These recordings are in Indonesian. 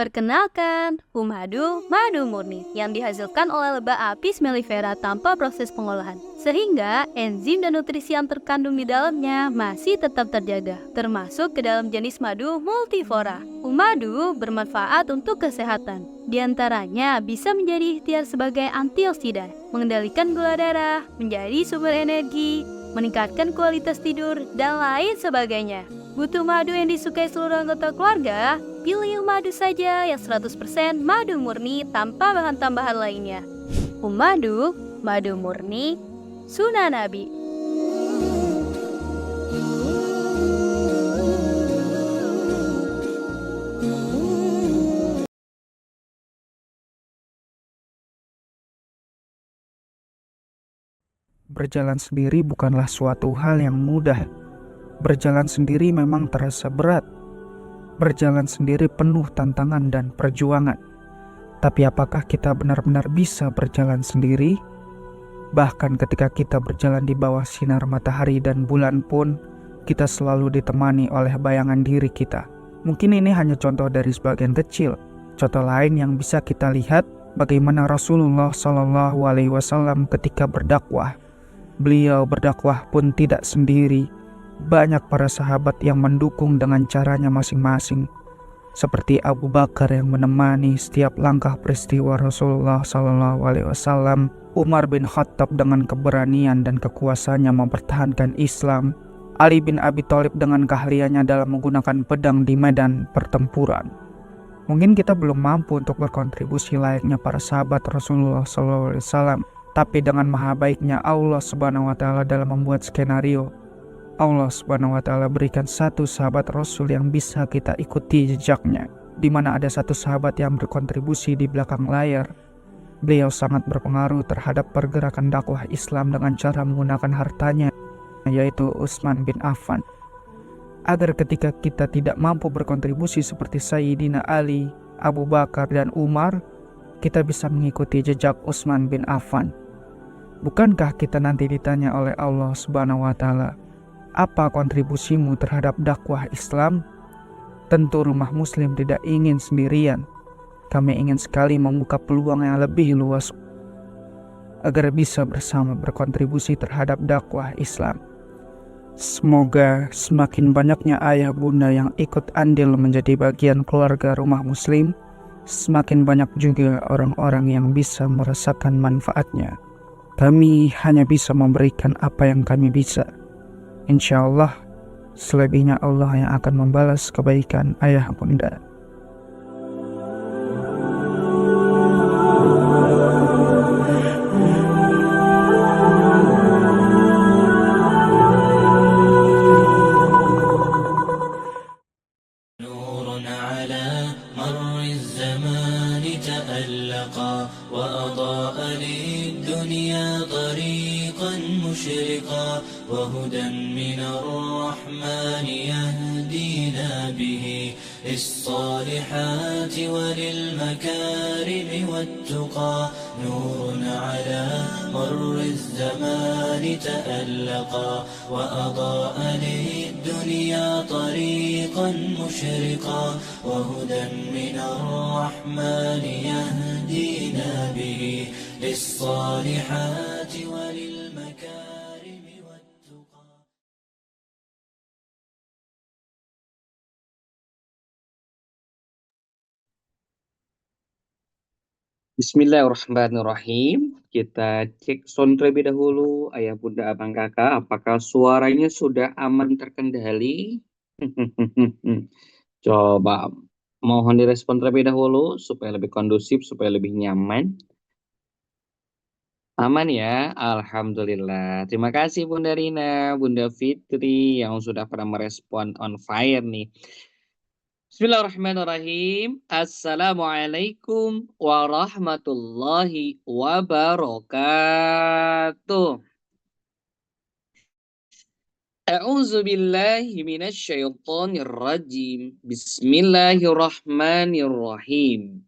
Perkenalkan, madu murni yang dihasilkan oleh lebah Apis mellifera tanpa proses pengolahan. Sehingga enzim dan nutrisi yang terkandung di dalamnya masih tetap terjaga, termasuk ke dalam jenis madu multiflora. Madu bermanfaat untuk kesehatan. Di antaranya bisa menjadi ikhtiar sebagai antioksidan, mengendalikan gula darah, menjadi sumber energi, meningkatkan kualitas tidur, dan lain sebagainya. Butuh madu yang disukai seluruh anggota keluarga? Pilih madu saja yang 100% madu murni tanpa bahan tambahan lainnya. Madu murni, Sunnah Nabi. Berjalan sendiri bukanlah suatu hal yang mudah. Berjalan sendiri memang terasa berat. Berjalan sendiri penuh tantangan dan perjuangan. Tapi apakah kita benar-benar bisa berjalan sendiri? Bahkan ketika kita berjalan di bawah sinar matahari dan bulan pun, kita selalu ditemani oleh bayangan diri kita. Mungkin ini hanya contoh dari sebagian kecil. Contoh lain yang bisa kita lihat bagaimana Rasulullah SAW ketika berdakwah. Beliau berdakwah pun tidak sendiri. Banyak para sahabat yang mendukung dengan caranya masing-masing. Seperti Abu Bakar yang menemani setiap langkah peristiwa Rasulullah SAW, Umar bin Khattab dengan keberanian dan kekuasaannya mempertahankan Islam, Ali bin Abi Thalib dengan keahliannya dalam menggunakan pedang di medan pertempuran. Mungkin kita belum mampu untuk berkontribusi layaknya para sahabat Rasulullah SAW, tapi dengan maha baiknya Allah Subhanahu wa Ta'ala dalam membuat skenario, Allah Subhanahu wa Ta'ala berikan satu sahabat Rasul yang bisa kita ikuti jejaknya, di mana ada satu sahabat yang berkontribusi di belakang layar. Beliau sangat berpengaruh terhadap pergerakan dakwah Islam dengan cara menggunakan hartanya, yaitu Utsman bin Affan. Agar ketika kita tidak mampu berkontribusi seperti Sayyidina Ali, Abu Bakar, dan Umar, kita bisa mengikuti jejak Utsman bin Affan. Bukankah kita nanti ditanya oleh Allah Subhanahu wa Ta'ala, apa kontribusimu terhadap dakwah Islam? Tentu rumah muslim tidak ingin sendirian. Kami ingin sekali membuka peluang yang lebih luas agar bisa bersama berkontribusi terhadap dakwah Islam. Semoga semakin banyaknya ayah bunda yang ikut andil menjadi bagian keluarga rumah muslim, semakin banyak juga orang-orang yang bisa merasakan manfaatnya. Kami hanya bisa memberikan apa yang kami bisa. Insya Allah, selebihnya Allah yang akan membalas kebaikan ayah bunda. نور على مر الزمان تألقا وأضاء للدنيا طريقا مشرقا وهدى من الرحمن يهدينا به للصالحات وللمكارم والتقى نور على مر الزمان تألقا وأضاء للدنيا طريقا مشرقا وهدى من الرحمن يهدينا به للصالحات وللمكارم والتقى. Bismillahirrahmanirrahim. Kita cek sound terlebih dahulu. Ayah, bunda, abang, kakak, apakah suaranya sudah aman terkendali? Coba mohon direspon terlebih dahulu supaya lebih kondusif, supaya lebih nyaman. Aman ya? Alhamdulillah. Terima kasih Bunda Rina, Bunda Fitri yang sudah pernah merespon on fire nih. Bismillahirrahmanirrahim. Assalamualaikum warahmatullahi wabarakatuh. A'udzu billahi minasyaitonir rajim. Bismillahirrahmanirrahim.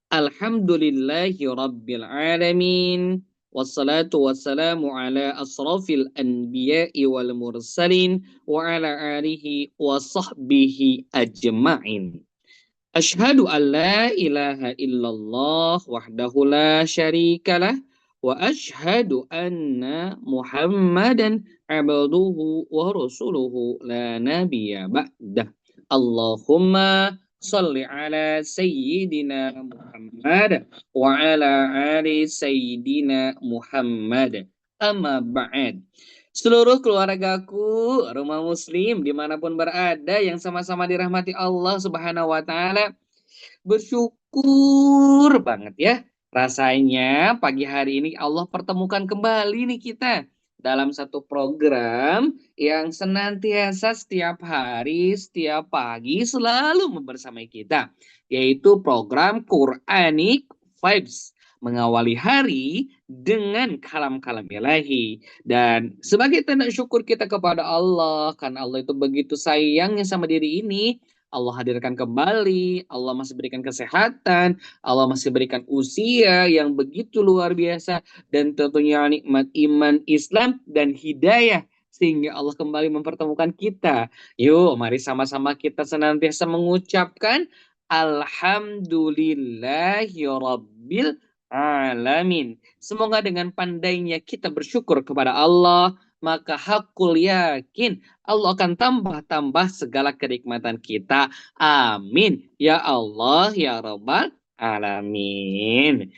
Alhamdulillahi rabbil alamin. Wassalatu wassalamu ala asrafil anbiya'i wal mursalin wa ala alihi wa sahbihi ajma'in. Asyhadu an la ilaha illallah wahdahu la syarikalah wa asyhadu anna Muhammadan abduhu wa rasuluhu la nabiyya ba'dah. Allahumma salli ala sayyidina Muhammad wa ala ali sayyidina Muhammad. Amma ba'd. Seluruh keluargaku, rumah muslim dimanapun berada yang sama-sama dirahmati Allah Subhanahu wa Ta'ala, bersyukur banget ya. Rasanya pagi hari ini Allah pertemukan kembali nih kita dalam satu program yang senantiasa setiap hari, setiap pagi selalu membersamai kita, yaitu program Quranic Vibes. Mengawali hari dengan kalam-kalam ilahi. Dan sebagai tanda syukur kita kepada Allah, karena Allah itu begitu sayangnya sama diri ini, Allah hadirkan kembali, Allah masih berikan kesehatan, Allah masih berikan usia yang begitu luar biasa, dan tentunya nikmat iman Islam dan hidayah, sehingga Allah kembali mempertemukan kita. Yuk, mari sama-sama kita senantiasa mengucapkan Alhamdulillahi Rabbil Alamin. Semoga dengan pandainya kita bersyukur kepada Allah, maka hakul yakin Allah akan tambah-tambah segala kenikmatan kita. Amin. Ya Allah, ya Rabbal Alamin.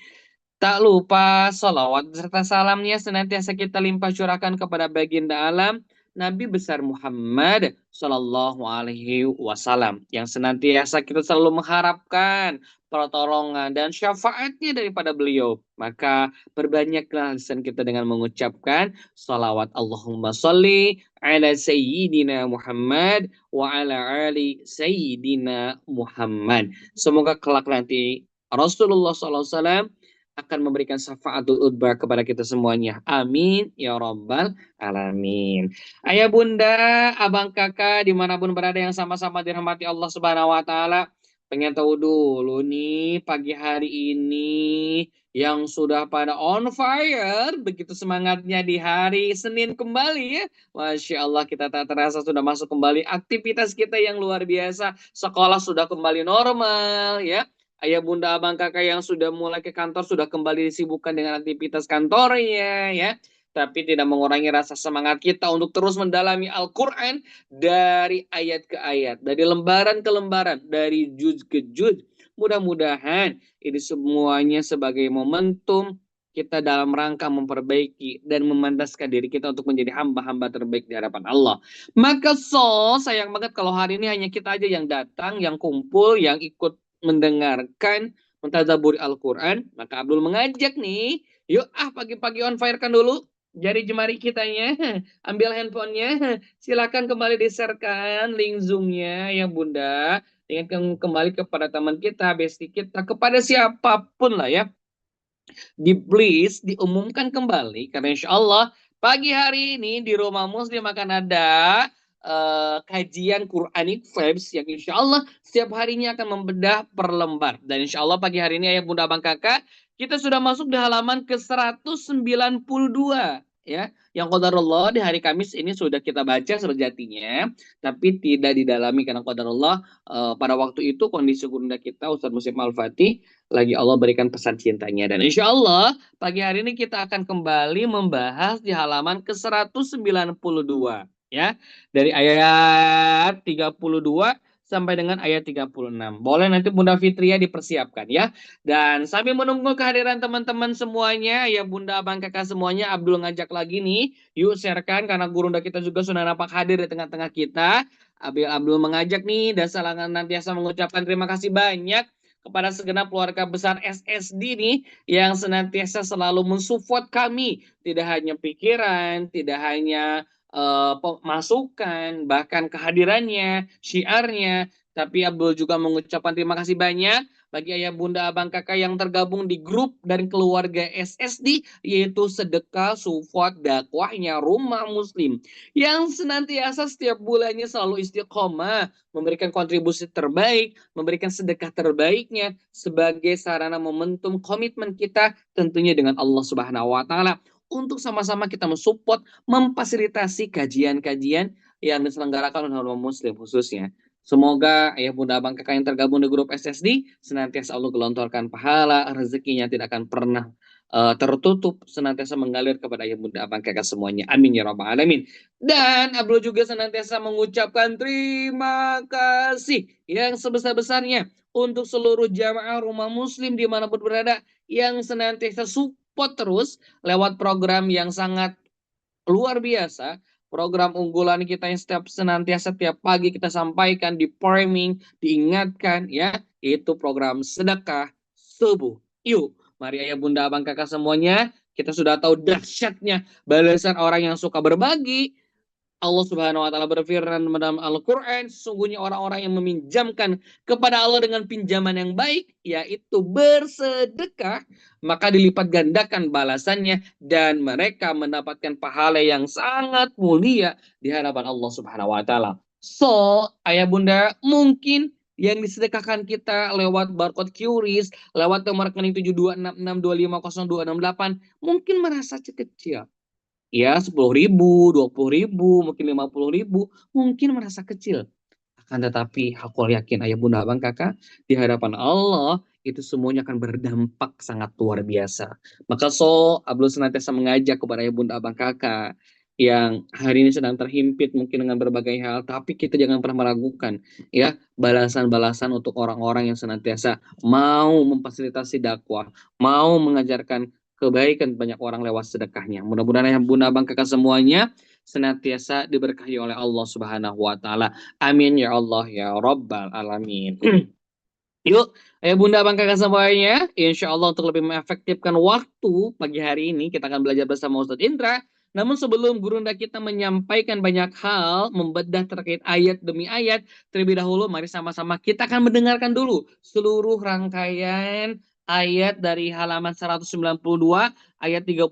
Tak lupa salawat serta salamnya senantiasa kita limpah curahkan kepada baginda alam Nabi besar Muhammad Sallallahu Alaihi Wasallam, yang senantiasa kita selalu mengharapkan pertolongan dan syafaatnya daripada beliau. Maka perbanyaklah lisan kita dengan mengucapkan salawat Allahumma sholli ala sayyidina Muhammad wa ala ali sayyidina Muhammad. Semoga kelak nanti Rasulullah SAW akan memberikan syafaatul udba kepada kita semuanya. Amin ya rabbal alamin. Ayah bunda, abang kakak dimanapun berada yang sama-sama dirahmati Allah Subhanahu wa Ta'ala, pengen tahu dulu nih pagi hari ini yang sudah pada on fire, begitu semangatnya di hari Senin kembali ya. Masya Allah, kita tak terasa sudah masuk kembali aktivitas kita yang luar biasa. Sekolah sudah kembali normal ya. Ayah bunda abang kakak yang sudah mulai ke kantor sudah kembali disibukkan dengan aktivitas kantornya ya. Tapi tidak mengurangi rasa semangat kita untuk terus mendalami Al-Quran dari ayat ke ayat, dari lembaran ke lembaran, dari juz ke juz. Mudah-mudahan ini semuanya sebagai momentum kita dalam rangka memperbaiki dan memantaskan diri kita untuk menjadi hamba-hamba terbaik di hadapan Allah. Maka sayang banget kalau hari ini hanya kita aja yang datang, yang kumpul, yang ikut mendengarkan, mentadaburi Al-Quran. Maka Abdul mengajak nih, yuk pagi-pagi on fire kan dulu jari jemari kitanya, ambil handphonenya, silakan kembali di-sharekan link Zoom-nya ya bunda, dengan kembali kepada teman kita, bestie kita, kepada siapapun lah ya. Please diumumkan kembali, karena insya Allah pagi hari ini di rumah muslim akan ada kajian Quranic Vibes yang insya Allah setiap harinya akan membedah per lembar. Dan insya Allah pagi hari ini ayah bunda abang kakak, kita sudah masuk di halaman ke 192 ya. Yang qadarullah di hari Kamis ini sudah kita baca sejatinya, tapi tidak didalami karena qadarullah pada waktu itu kondisi gunda kita Ustadz Musim Al-Fatih lagi Allah berikan pesan cintanya. Dan insya Allah pagi hari ini kita akan kembali membahas di halaman ke 192 ya, dari ayat 32 sampai dengan ayat 36. Boleh nanti Bunda Fitria dipersiapkan ya. Dan sambil menunggu kehadiran teman-teman semuanya, ya Bunda Abang Kakak semuanya, Abdul ngajak lagi nih, yuk sharekan karena gurunda kita juga sudah nampak hadir di tengah-tengah kita. Abdul mengajak nih dan senantiasa mengucapkan terima kasih banyak kepada segenap keluarga besar SSD nih yang senantiasa selalu mensupport kami, tidak hanya pikiran, tidak hanya masukan, bahkan kehadirannya, syiarnya. Tapi Abdul juga mengucapkan terima kasih banyak bagi ayah bunda abang kakak yang tergabung di grup dan keluarga SSD, yaitu sedekah support dakwahnya Rumah Muslim, yang senantiasa setiap bulannya selalu istiqomah memberikan kontribusi terbaik, memberikan sedekah terbaiknya sebagai sarana momentum komitmen kita tentunya dengan Allah Subhanahu wa Ta'ala untuk sama-sama kita mensupport, memfasilitasi kajian-kajian yang diselenggarakan oleh umat muslim khususnya. Semoga ayah bunda abang kakak yang tergabung di grup SSD senantiasa Allah gelontorkan pahala, rezekinya tidak akan pernah tertutup, senantiasa mengalir kepada ayah bunda abang kakak semuanya. Amin ya rabbal alamin. Dan Abdul juga senantiasa mengucapkan terima kasih yang sebesar-besarnya untuk seluruh jamaah rumah muslim dimanapun berada yang senantiasa support terus lewat program yang sangat luar biasa, program unggulan kita yang senantiasa setiap pagi kita sampaikan di priming, diingatkan ya, itu program sedekah subuh. Yuk, mari ayah bunda abang kakak semuanya, kita sudah tahu dahsyatnya balasan orang yang suka berbagi. Allah Subhanahu wa taala berfirman dalam Al-Qur'an, sesungguhnya orang-orang yang meminjamkan kepada Allah dengan pinjaman yang baik, yaitu bersedekah, maka dilipat gandakan balasannya dan mereka mendapatkan pahala yang sangat mulia di hadapan Allah Subhanahu wa taala. So, ayah bunda, mungkin yang disedekahkan kita lewat barcode QRIS, lewat nomor rekening 7266250268 mungkin merasa kecil. Ya, 10.000, 20.000, mungkin 50.000, mungkin merasa kecil. Akan tetapi aku yakin ayah bunda abang kakak di hadapan Allah itu semuanya akan berdampak sangat luar biasa. Maka Abdul senantiasa mengajak kepada ayah bunda abang kakak yang hari ini sedang terhimpit mungkin dengan berbagai hal, tapi kita jangan pernah meragukan ya balasan-balasan untuk orang-orang yang senantiasa mau memfasilitasi dakwah, mau mengajarkan kebaikan banyak orang lewat sedekahnya. Mudah-mudahan ayah bunda abang kakak semuanya senantiasa diberkahi oleh Allah Subhanahu wa taala. Amin ya Allah ya Rabbal Alamin. Yuk, ayah bunda abang kakak semuanya, insya Allah untuk lebih mengefektifkan waktu pagi hari ini, kita akan belajar bersama Ustadz Indra. Namun sebelum gurunda kita menyampaikan banyak hal, membedah terkait ayat demi ayat, terlebih dahulu mari sama-sama kita akan mendengarkan dulu seluruh rangkaian ayat dari halaman 192, ayat 32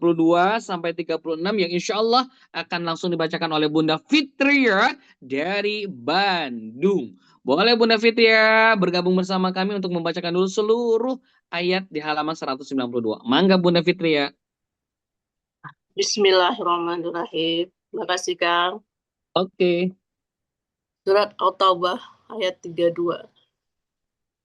sampai 36 yang insya Allah akan langsung dibacakan oleh Bunda Fitria dari Bandung. Boleh Bunda Fitria bergabung bersama kami untuk membacakan dulu seluruh ayat di halaman 192. Mangga Bunda Fitria. Bismillahirrahmanirrahim. Terima kasih, Kang. Oke. Surat At-Taubah ayat 32.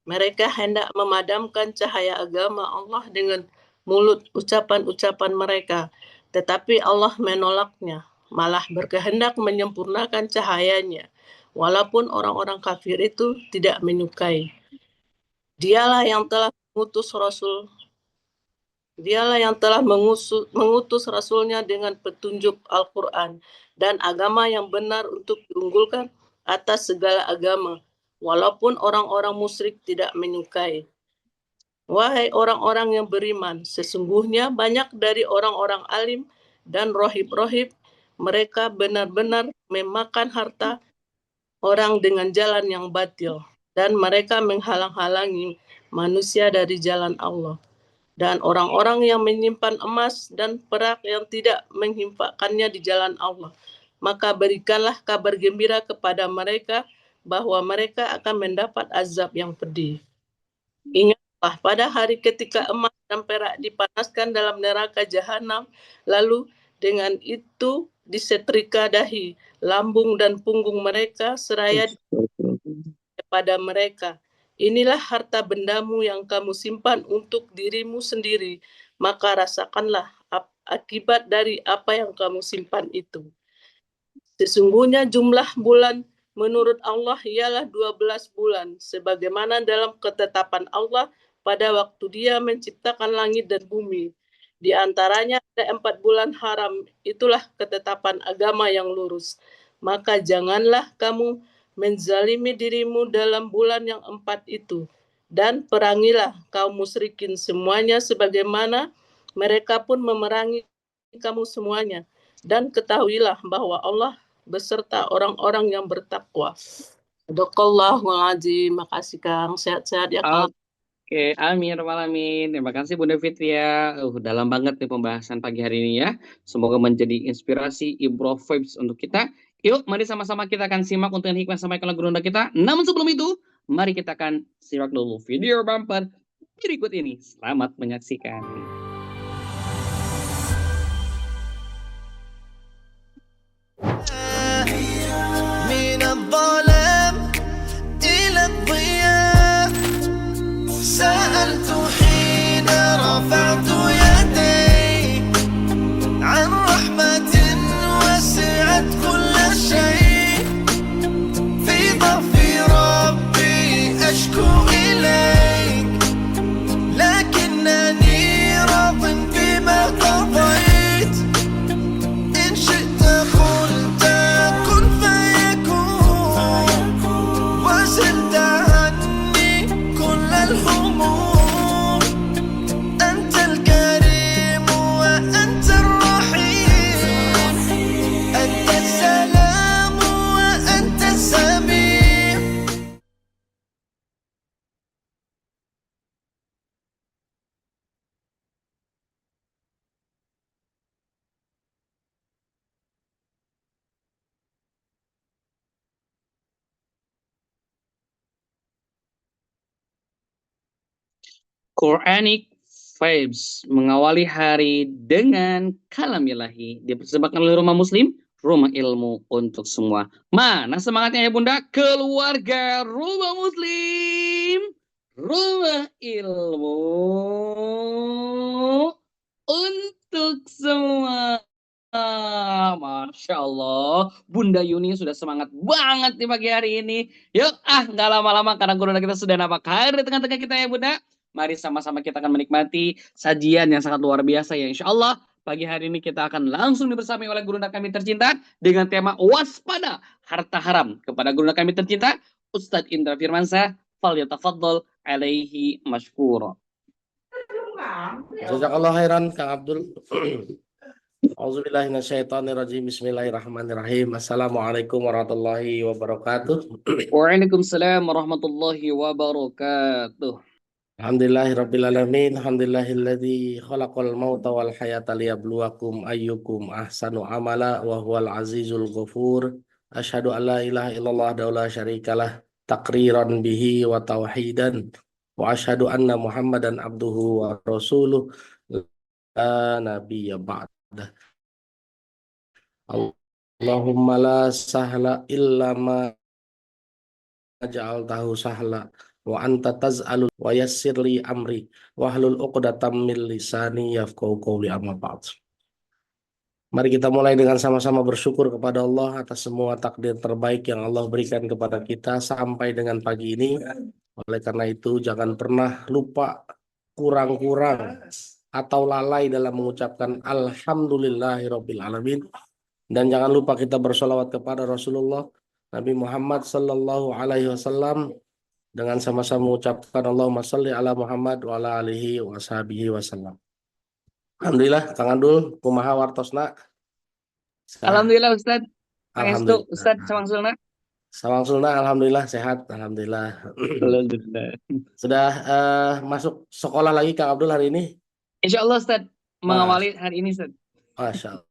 Mereka hendak memadamkan cahaya agama Allah dengan mulut ucapan-ucapan mereka, tetapi Allah menolaknya, malah berkehendak menyempurnakan cahayanya, walaupun orang-orang kafir itu tidak menyukai. Dialah yang telah mengutus Rasulnya dengan petunjuk Al-Quran dan agama yang benar untuk diunggulkan atas segala agama, walaupun orang-orang musyrik tidak menyukai. Wahai orang-orang yang beriman, sesungguhnya banyak dari orang-orang alim dan rohib-rohib, mereka benar-benar memakan harta orang dengan jalan yang batil, dan mereka menghalang-halangi manusia dari jalan Allah. Dan orang-orang yang menyimpan emas dan perak yang tidak menginfakkannya di jalan Allah, maka berikanlah kabar gembira kepada mereka bahwa mereka akan mendapat azab yang pedih. Ingatlah pada hari ketika emas dan perak dipanaskan dalam neraka jahanam, lalu dengan itu disetrika dahi, lambung dan punggung mereka seraya kepada mereka. Inilah harta bendamu yang kamu simpan untuk dirimu sendiri, maka rasakanlah akibat dari apa yang kamu simpan itu. Sesungguhnya jumlah bulan menurut Allah ialah 12 bulan, sebagaimana dalam ketetapan Allah pada waktu Dia menciptakan langit dan bumi. Di antaranya ada 4 bulan haram, itulah ketetapan agama yang lurus. Maka janganlah kamu menzalimi dirimu dalam bulan yang 4 itu, dan perangilah kaum musyrikin semuanya sebagaimana mereka pun memerangi kamu semuanya, dan ketahuilah bahwa Allah beserta orang-orang yang bertakwa. Sadaqallahul azim. Makasih Kang, sehat-sehat ya Kang. Oke, amin, alamin. Terima kasih Bunda Fitria. Dalam banget nih pembahasan pagi hari ini ya. Semoga menjadi inspirasi, ibroh vibes untuk kita. Yuk, mari sama-sama kita akan simak untuk yang hikmah sampaikan lagu ronda kita. Namun sebelum itu, mari kita akan simak dulu video bumper berikut ini. Selamat menyaksikan. من الظلام Quranic vibes mengawali hari dengan kalam ilahi dipersembahkan oleh Rumah Muslim, rumah ilmu untuk semua. Mana semangatnya ya Bunda? Keluarga Rumah Muslim, rumah ilmu untuk semua. Masya Allah, Bunda Yuni sudah semangat banget di pagi hari ini. Yuk, nggak lama-lama karena Guru kita sudah nampak hadir di tengah-tengah kita ya Bunda. Mari sama-sama kita akan menikmati sajian yang sangat luar biasa ya Insya Allah. Pagi hari ini kita akan langsung dibersamai oleh Guru kami tercinta dengan tema waspada harta haram. Kepada Guru kami tercinta, Ustadz Indra Firmansyah, falyatafaddal alaihi mashkura. Jazakallah khairan Kang Abdul. Auzubillahi minasyaitonirrajim. Bismillahirrahmanirrahim. Assalamualaikum warahmatullahi wabarakatuh. Waalaikumsalam warahmatullahi wabarakatuh. Alhamdulillahirabbil alamin. Alhamdulillahilladzi khalaqal mauta wal hayata liyabluwakum ayyukum ahsanu amala wa huwal azizul ghafur. Asyhadu an la ilaha illallah wa la syarikalah taqriran bihi wa tauhidan wa asyhadu anna Muhammadan abduhu wa rasuluh la nabiyya ba'd. Allahumma la sahla illa ma ja'altahu sahla wa anta taz'alul wa yassirli amri wahlul 'uqdatam min lisani yafqahu qawli amma ba'd. Mari kita mulai dengan sama-sama bersyukur kepada Allah atas semua takdir terbaik yang Allah berikan kepada kita sampai dengan pagi ini. Oleh karena itu jangan pernah lupa, kurang-kurang atau lalai dalam mengucapkan alhamdulillahirabbil alamin. Dan jangan lupa kita bersolawat kepada Rasulullah Nabi Muhammad sallallahu alaihi wasallam dengan sama-sama mengucapkan Allahumma shalli ala Muhammad wa ala alihi wa sahbihi wasallam. Alhamdulillah Kang Abdul kumaha wartosna? Alhamdulillah Ustadz. Alhamdulillah. Ustadz Samangsulna. Samangsulna alhamdulillah sehat, alhamdulillah. Alhamdulillah. Sudah masuk sekolah lagi Kang Abdul hari ini? Insya Allah Ustadz mengawali hari ini Ustadz. Masya Allah.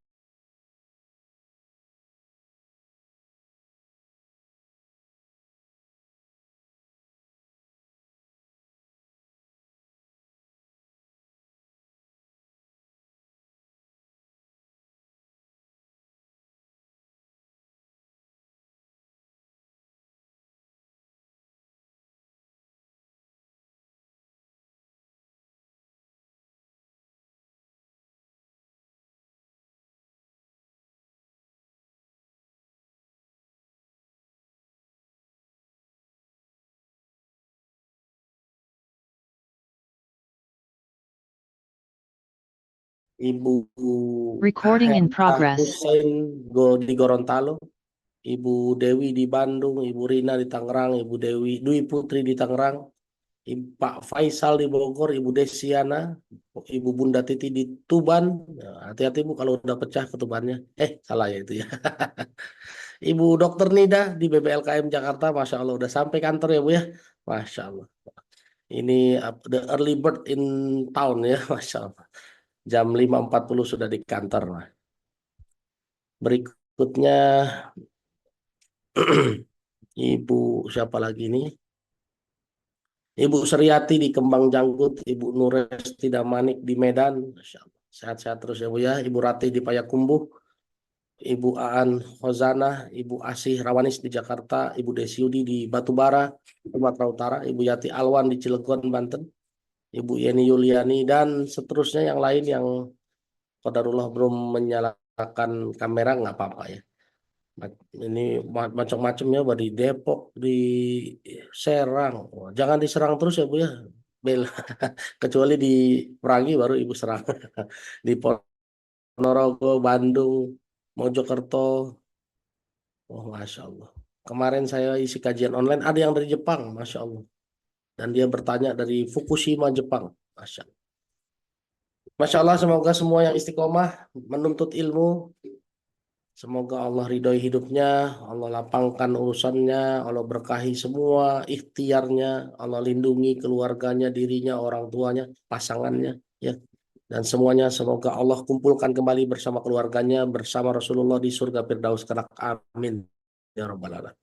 Ibu Recording in progress. Hussein di Gorontalo, Ibu Dewi di Bandung, Ibu Rina di Tangerang, Ibu Dwi Putri di Tangerang, Pak Faisal di Bogor, Ibu Desiana, Ibu Bunda Titi di Tuban. Nah, hati-hati Bu kalau udah pecah ketubannya. Salah ya itu ya. Ibu Dokter Nida di BBLKM Jakarta, Masya Allah udah sampai kantor ya Bu ya. Masya Allah. Ini the early bird in town ya, Masya Allah. Jam 5.40 sudah di kantor. Berikutnya Ibu siapa lagi nih? Ibu Suryati di Kembang Janggut, Ibu Nuresti Damanik di Medan. Sehat-sehat terus ya Bu ya. Ibu Rati di Payakumbuh, Ibu Aan Khozana, Ibu Asih Rawanis di Jakarta, Ibu Desiudi di Batubara, Sumatera Utara, Ibu Yati Alwan di Cilegon, Banten, Ibu Yeni Yuliani, dan seterusnya yang lain yang qadarullah belum menyalakan kamera, nggak apa-apa ya. Ini macam-macam ya, di Depok, di Serang. Jangan diserang terus ya Bu ya, Bel. Kecuali di Perangi baru Ibu serang. Di Ponorogo, Bandung, Mojokerto. Oh, Masya Allah. Kemarin saya isi kajian online, ada yang dari Jepang, Masya Allah. Dan dia bertanya dari Fukushima, Jepang. Masya Allah. Masya Allah, semoga semua yang istiqomah menuntut ilmu, semoga Allah ridhoi hidupnya, Allah lapangkan urusannya, Allah berkahi semua ikhtiarnya, Allah lindungi keluarganya, dirinya, orang tuanya, pasangannya, ya. Dan semuanya semoga Allah kumpulkan kembali bersama keluarganya, bersama Rasulullah di surga Firdaus kelak. Amin. Ya Rabbal Alamin.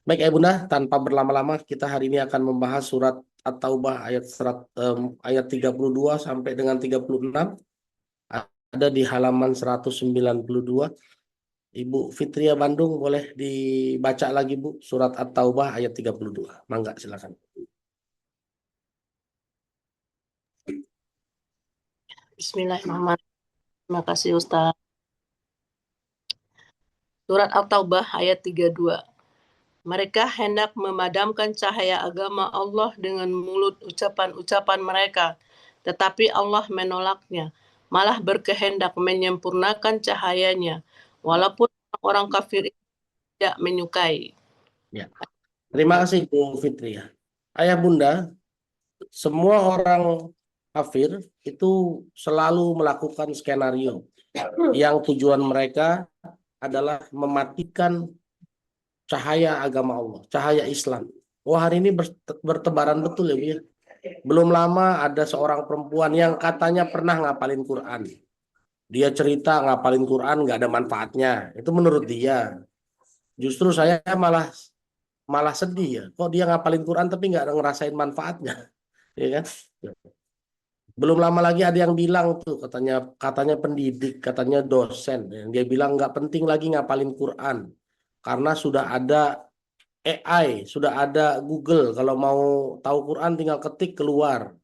Baik Bunda, tanpa berlama-lama kita hari ini akan membahas surat At-Taubah ayat 32 sampai dengan 36, ada di halaman 192. Ibu Fitria Bandung boleh dibaca lagi Bu, surat At-Taubah ayat 32. Mangga silakan. Bismillahirrahmanirrahim. Terima kasih Ustaz. Surat At-Taubah ayat 32. Mereka hendak memadamkan cahaya agama Allah dengan mulut ucapan-ucapan mereka, tetapi Allah menolaknya, malah berkehendak menyempurnakan cahayanya, walaupun orang kafir itu tidak menyukai. Ya. Terima kasih Bu Fitria. Ayah Bunda, semua orang kafir itu selalu melakukan skenario yang tujuan mereka adalah mematikan cahaya agama Allah, cahaya Islam. Wah, hari ini bertebaran betul ya, Bu ya. Belum lama ada seorang perempuan yang katanya pernah ngapalin Quran. Dia cerita ngapalin Quran nggak ada manfaatnya. Itu menurut dia. Justru saya malah sedih ya. Kok dia ngapalin Quran tapi nggak ngerasain manfaatnya, ya kan? Belum lama lagi ada yang bilang tuh katanya pendidik, katanya dosen, yang dia bilang nggak penting lagi ngapalin Quran karena sudah ada AI, sudah ada Google. Kalau mau tahu Quran tinggal ketik keluar.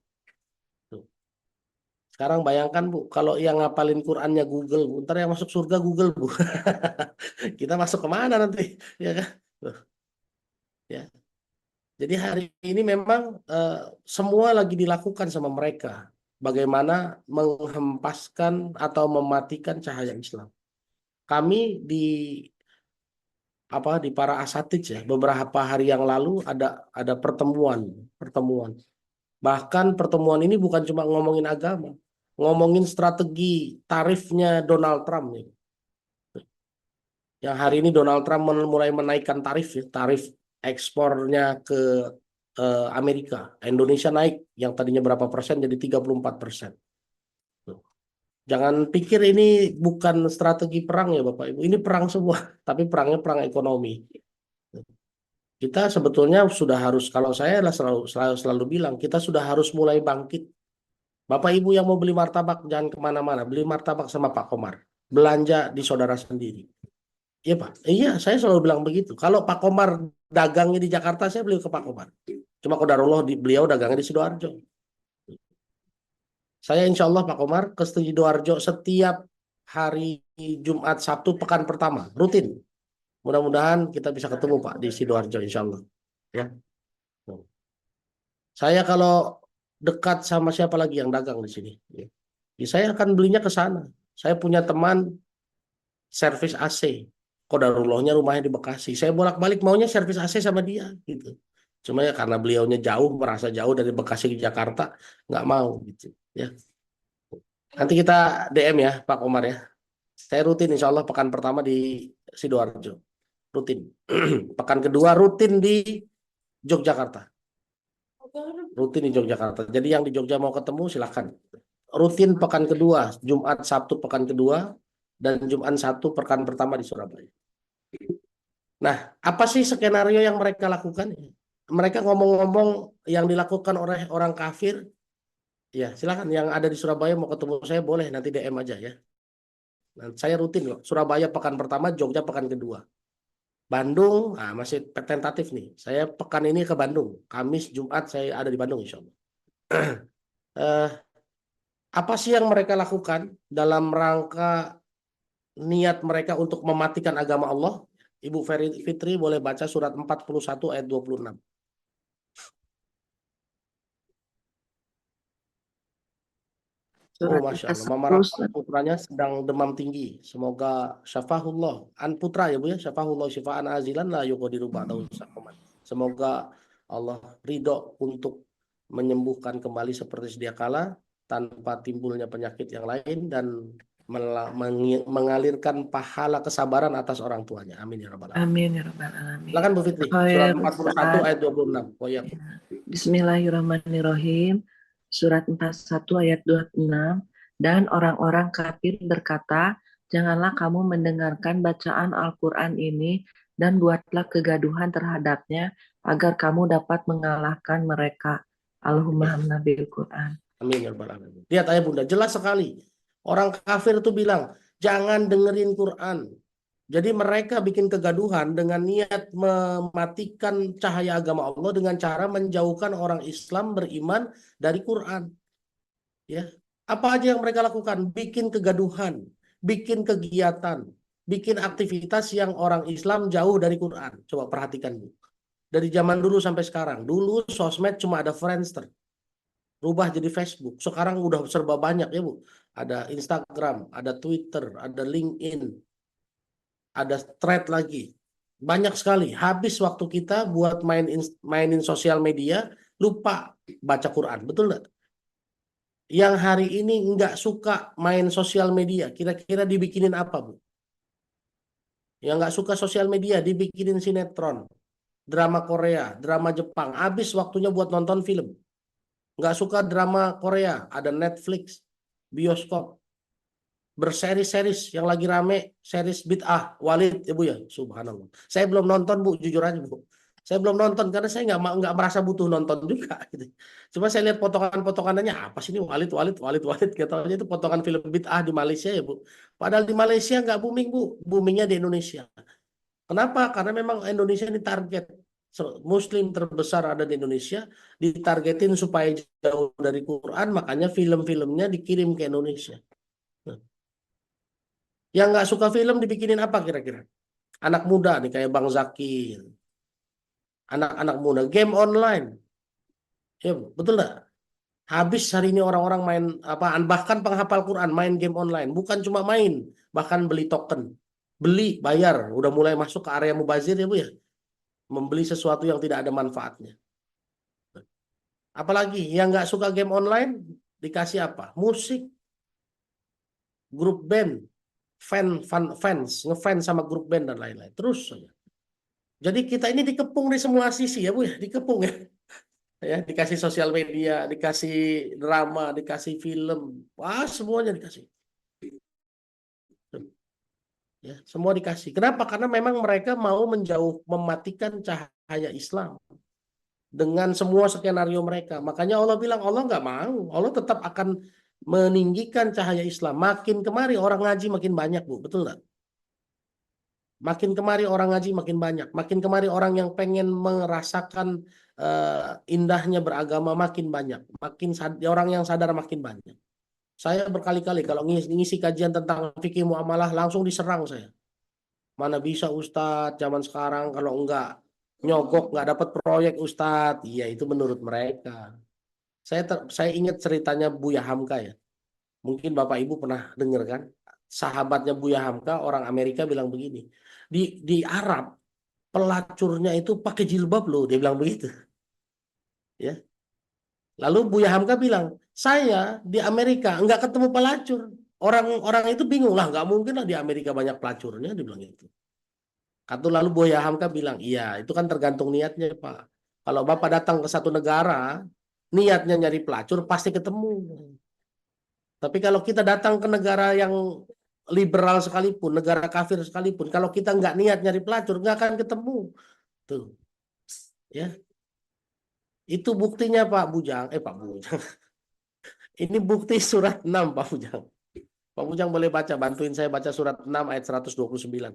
Tuh. Sekarang bayangkan Bu, kalau yang ngapalin Qurannya Google, Bu, ntar yang masuk surga Google Bu. Kita masuk kemana nanti, ya kan? Tuh, ya. Jadi hari ini memang semua lagi dilakukan sama mereka. Bagaimana menghempaskan atau mematikan cahaya Islam. Kami di para asatidz ya, beberapa hari yang lalu ada pertemuan. Bahkan pertemuan ini bukan cuma ngomongin agama, ngomongin strategi tarifnya Donald Trump ya. Yang hari ini Donald Trump mulai menaikkan tarif ya, tarif ekspornya ke Amerika. Indonesia naik yang tadinya berapa persen jadi 34%. Jangan pikir ini bukan strategi perang ya Bapak Ibu. Ini perang semua, tapi perangnya perang ekonomi. Kita sebetulnya sudah harus, kalau saya selalu bilang, kita sudah harus mulai bangkit. Bapak Ibu yang mau beli martabak jangan kemana-mana, beli martabak sama Pak Komar. Belanja di saudara sendiri. Iya Pak, iya saya selalu bilang begitu. Kalau Pak Komar dagangnya di Jakarta, saya beli ke Pak Komar. Cuma qadarullah beliau dagangnya di Sidoarjo. Saya insya Allah Pak Komar ke Sidoarjo setiap hari Jumat Sabtu pekan pertama, rutin. Mudah-mudahan kita bisa ketemu Pak di Sidoarjo insya Allah. Ya. Saya kalau dekat sama siapa lagi yang dagang di sini, ya, saya akan belinya ke sana. Saya punya teman servis AC. Qadarullahnya rumahnya di Bekasi. Saya bolak-balik maunya servis AC sama dia gitu. Cuma ya karena beliaunya jauh, merasa jauh dari Bekasi ke Jakarta, nggak mau gitu ya. Nanti kita DM ya Pak Komar ya. Saya rutin insya Allah pekan pertama di Sidoarjo. Rutin. Pekan kedua rutin di Yogyakarta. Rutin di Yogyakarta. Jadi yang di Jogja mau ketemu silahkan. Rutin pekan kedua, Jumat Sabtu pekan kedua, dan Jumat 1 pekan pertama di Surabaya. Nah, apa sih skenario yang mereka lakukan? Mereka ngomong-ngomong yang dilakukan oleh orang kafir. Ya, silakan yang ada di Surabaya mau ketemu saya boleh nanti DM aja ya. Nah, saya rutin loh. Surabaya pekan pertama, Jogja pekan kedua. Bandung, masih tentatif nih. Saya pekan ini ke Bandung. Kamis, Jumat saya ada di Bandung insya Allah. Apa sih yang mereka lakukan dalam rangka niat mereka untuk mematikan agama Allah? Ibu Fitri boleh baca surat 41 ayat 26. Oh, Masya Allah. Mama Rahma putranya sedang demam tinggi. Semoga syafahullah. An putra ya Bu ya. Syafahullah syifaan azilan la yuqadiru ba'dahu saqaman. Semoga Allah ridho untuk menyembuhkan kembali seperti sedia kala tanpa timbulnya penyakit yang lain dan mengalirkan pahala kesabaran atas orang tuanya. Amin ya rabbal alamin. Amin ya rabbal alamin. Silakan Bu Fitri. Surat 41 ayat 26. Ya. Bismillahirrahmanirrahim. Surat 41 ayat 26. Dan orang-orang kafir berkata, janganlah kamu mendengarkan bacaan Al-Quran ini dan buatlah kegaduhan terhadapnya agar kamu dapat mengalahkan mereka. Allahumma hamna bil Quran. Amin ya rabbal alamin. Lihat ayat Bunda, jelas sekali. Orang kafir itu bilang, jangan dengerin Quran. Jadi mereka bikin kegaduhan dengan niat mematikan cahaya agama Allah dengan cara menjauhkan orang Islam beriman dari Quran. Ya, apa aja yang mereka lakukan? Bikin kegaduhan, bikin kegiatan, bikin aktivitas yang orang Islam jauh dari Quran. Coba perhatikan Bu. Dari zaman dulu sampai sekarang. Dulu sosmed cuma ada Friendster, rubah jadi Facebook. Sekarang udah serba banyak ya Bu. Ada Instagram, ada Twitter, ada LinkedIn, ada thread lagi. Banyak sekali. Habis waktu kita buat mainin sosial media, lupa baca Quran. Betul nggak? Yang hari ini nggak suka main sosial media, kira-kira dibikinin apa, Bu? Yang nggak suka sosial media, dibikinin sinetron, drama Korea, drama Jepang. Habis waktunya buat nonton film. Nggak suka drama Korea, ada Netflix, bioskop. Berseri-series yang lagi rame, series bid'ah, Walid, ya Bu ya, subhanallah. Saya belum nonton Bu, jujur aja Bu. Saya belum nonton karena saya nggak merasa butuh nonton juga. Gitu. Cuma saya lihat potongan-potongannya, apa sih ini Walid, gitu aja itu potongan film bid'ah di Malaysia ya Bu. Padahal di Malaysia nggak booming Bu, boomingnya di Indonesia. Kenapa? Karena memang Indonesia ini target. Muslim terbesar ada di Indonesia, ditargetin supaya jauh dari Quran, makanya film-filmnya dikirim ke Indonesia. Yang nggak suka film dibikinin apa kira-kira? Anak muda nih kayak Bang Zakir. Anak-anak muda. Game online. Ya, betul nggak? Habis hari ini orang-orang main apa? Bahkan penghafal Quran main game online. Bukan cuma main, bahkan beli token. Beli, bayar. Udah mulai masuk ke area mubazir ya Bu ya. Membeli sesuatu yang tidak ada manfaatnya. Apalagi yang nggak suka game online dikasih apa? Musik, grup band, fans, ngefans sama grup band dan lain-lain. Terus saja. Jadi kita ini dikepung di semua sisi ya Bu ya, dikepung ya. Ya, dikasih sosial media, dikasih drama, dikasih film. Wah, semuanya dikasih. Ya, semua dikasih. Kenapa? Karena memang mereka mau mematikan cahaya Islam dengan semua skenario mereka. Makanya Allah bilang Allah nggak mau. Allah tetap akan meninggikan cahaya Islam. Makin kemari orang ngaji makin banyak Bu, betul nggak? Makin kemari orang ngaji makin banyak. Makin kemari orang yang pengen merasakan indahnya beragama makin banyak. Orang yang sadar makin banyak. Saya berkali-kali kalau ngisi kajian tentang fikih muamalah langsung diserang saya. Mana bisa Ustadz zaman sekarang kalau enggak nyogok nggak dapat proyek Ustadz. Iya itu menurut mereka. Saya ingat ceritanya Buya Hamka ya. Mungkin Bapak Ibu pernah dengar kan? Sahabatnya Buya Hamka orang Amerika bilang begini. Di Arab pelacurnya itu pakai jilbab loh, dia bilang begitu. Ya. Lalu Buya Hamka bilang, saya di Amerika nggak ketemu pelacur. Orang-orang itu bingung lah, nggak mungkin lah di Amerika banyak pelacurnya, dia bilang itu. Lalu Buya Hamka bilang, iya itu kan tergantung niatnya Pak. Kalau Bapak datang ke satu negara, niatnya nyari pelacur pasti ketemu. Tapi kalau kita datang ke negara yang liberal sekalipun, negara kafir sekalipun, kalau kita nggak niat nyari pelacur, nggak akan ketemu. Tuh, ya. Itu buktinya Pak Bujang. Pak Bujang. Ini bukti surat 6 Pak Bujang. Pak Bujang boleh baca, bantuin saya baca surat 6 ayat 129.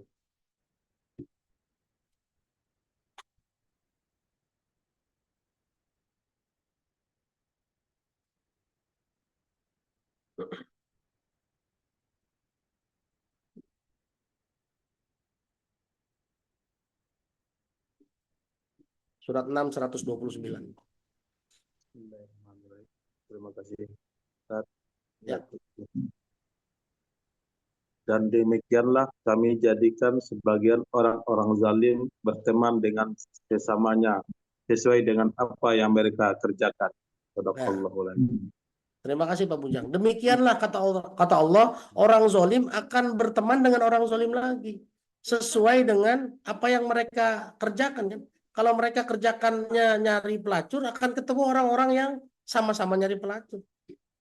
Surat 6 129. Terima kasih. Ustaz. Ya. Dan demikianlah kami jadikan sebagian orang-orang zalim berteman dengan sesamanya sesuai dengan apa yang mereka kerjakan. Sadaqallahul adzim. Terima kasih Pak Bujang. Demikianlah kata Allah, orang zalim akan berteman dengan orang zalim lagi sesuai dengan apa yang mereka kerjakan kan. Kalau mereka kerjakannya nyari pelacur, akan ketemu orang-orang yang sama-sama nyari pelacur.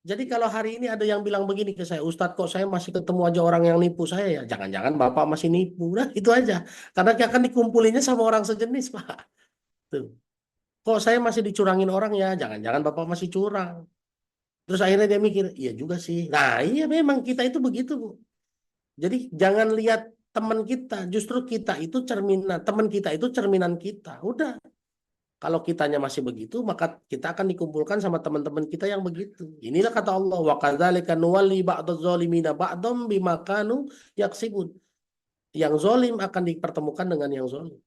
Jadi kalau hari ini ada yang bilang begini ke saya, Ustadz kok saya masih ketemu aja orang yang nipu saya ya, jangan-jangan Bapak masih nipu. Nah itu aja, karena akan dikumpulinnya sama orang sejenis Pak. Tuh. kok saya masih dicurangin orang ya? Jangan-jangan Bapak masih curang. Terus akhirnya dia mikir, iya juga sih. Nah iya memang kita itu begitu, Bu. Jadi jangan lihat teman kita, justru kita itu cerminan, teman kita itu cerminan kita. Udah, kalau kitanya masih begitu, maka kita akan dikumpulkan sama teman-teman kita yang begitu. Inilah kata Allah, wa kadzalika nuwalli ba'dadz zalimina ba'dhum bima kanu yaksibun. Yang zalim akan dipertemukan dengan yang zalim.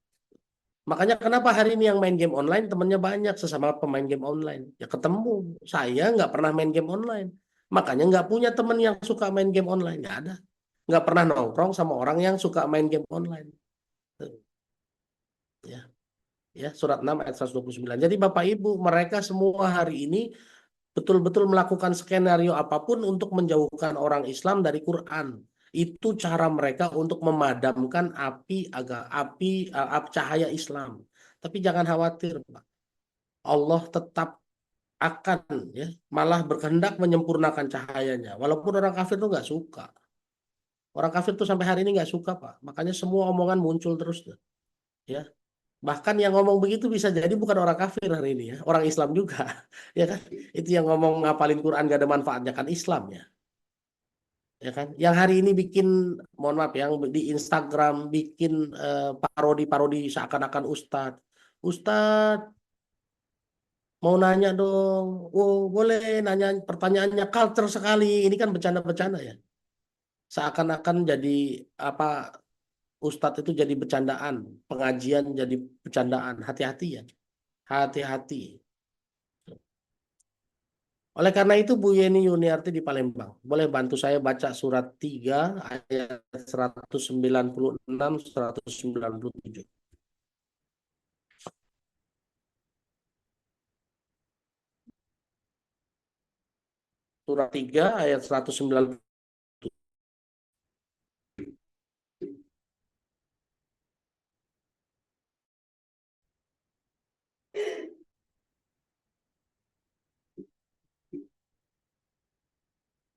Makanya kenapa hari ini yang main game online temennya banyak sesama pemain game online. Ya ketemu. Saya nggak pernah main game online. Makanya nggak punya temen yang suka main game online. Nggak ada. Nggak pernah nongkrong sama orang yang suka main game online. Ya, ya surat 6 ayat 129. Jadi Bapak Ibu, mereka semua hari ini betul-betul melakukan skenario apapun untuk menjauhkan orang Islam dari Quran. Itu cara mereka untuk memadamkan api cahaya Islam. Tapi jangan khawatir, Pak. Allah tetap akan ya malah berkehendak menyempurnakan cahayanya. Walaupun orang kafir tuh nggak suka. Orang kafir tuh sampai hari ini nggak suka, Pak. Makanya semua omongan muncul terus, ya. Bahkan yang ngomong begitu bisa jadi bukan orang kafir hari ini ya, orang Islam juga, ya kan? Itu yang ngomong ngapalin Quran gak ada manfaatnya kan Islam ya kan? Yang hari ini bikin, mohon maaf, yang di Instagram bikin parodi-parodi seakan-akan Ustadz mau nanya dong, oh boleh nanya, pertanyaannya culture sekali, ini kan bercanda-bercanda ya, seakan-akan jadi apa? Ustadz itu jadi bercandaan, pengajian jadi bercandaan. Hati-hati ya, hati-hati. Oleh karena itu Bu Yeni Yuniarti di Palembang, boleh bantu saya baca surat 3 ayat 196 197. Surat 3 ayat 197.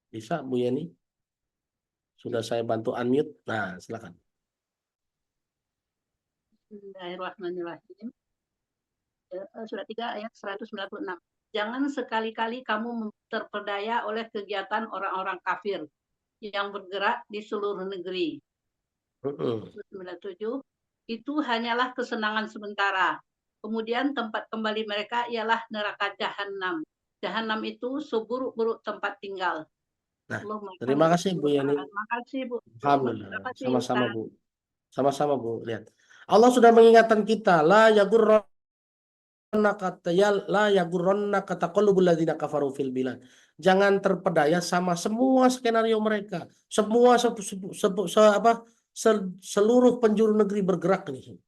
Bisa Bu Yeni? Sudah saya bantu unmute. Nah, silakan. Bismillahirrahmanirrahim. Surat 3 ayat 196. Jangan sekali-kali kamu terperdaya oleh kegiatan orang-orang kafir yang bergerak di seluruh negeri. 97. Itu hanyalah kesenangan sementara. Kemudian tempat kembali mereka ialah neraka Jahannam. Jahannam itu seburuk-buruk tempat tinggal. Nah, terima kasih Bu Yeni. Terima kasih Bu. Alhamdulillah. Sama-sama Bu. Sama-sama Bu. Lihat. Allah sudah mengingatkan kita, la yagurronnaka taqallubul ladzina kafaru fil bilad. Jangan terpedaya sama semua skenario mereka. Semua seluruh penjuru negeri bergerak nih.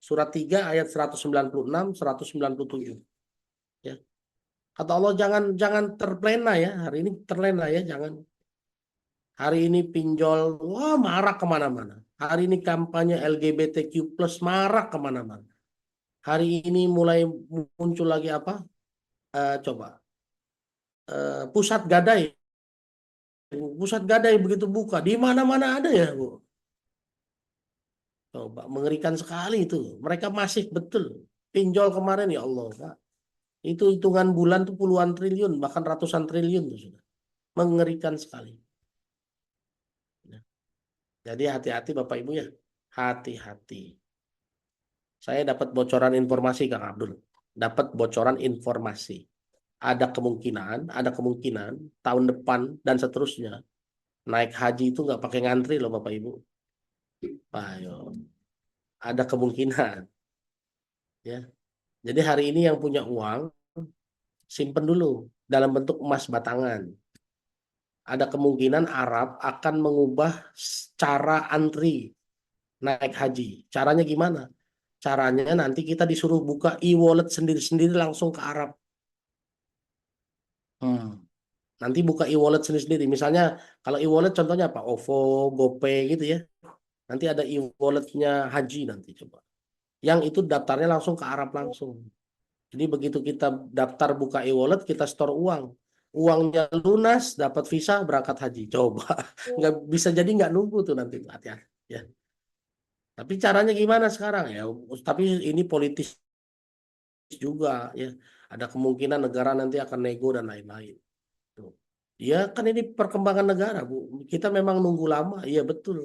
Surat 3 ayat 196 197. Ya. Kata Allah jangan terlena ya. Hari ini terlena ya, jangan. Hari ini pinjol, wah marah kemana-mana. Hari ini kampanye LGBTQ+ marah kemana-mana. Hari ini mulai muncul lagi apa? Pusat gadai. Pusat gadai begitu buka, di mana-mana ada ya, Bu. Coba, mengerikan sekali itu. Mereka masih betul. Pinjol kemarin ya Allah, Pak. Itu hitungan bulan tuh puluhan triliun, bahkan ratusan triliun tuh sudah. Mengerikan sekali. Jadi hati-hati Bapak Ibu ya. Hati-hati. Saya dapat bocoran informasi Kang Abdul. Dapat bocoran informasi. Ada kemungkinan tahun depan dan seterusnya naik haji itu nggak pakai ngantri loh Bapak Ibu. Ayo. Ada kemungkinan. Ya. Jadi hari ini yang punya uang simpen dulu dalam bentuk emas batangan. Ada kemungkinan Arab akan mengubah cara antri naik haji. Caranya gimana? Caranya nanti kita disuruh buka e-wallet sendiri-sendiri langsung ke Arab. Nanti buka e-wallet sendiri-sendiri. Misalnya kalau e-wallet contohnya apa? OVO, GoPay gitu ya. Nanti ada e-walletnya haji nanti coba. Yang itu daftarnya langsung ke Arab langsung. Jadi begitu kita daftar buka e-wallet, kita store uang. Uangnya lunas, dapat visa, berangkat haji. Coba. Nggak bisa jadi nggak nunggu tuh nanti. Hati-hati ya. Tapi caranya gimana sekarang ya? Tapi ini politis juga ya. Ada kemungkinan negara nanti akan nego dan lain-lain. Tuh. Ya kan ini perkembangan negara, Bu. Kita memang nunggu lama, iya betul.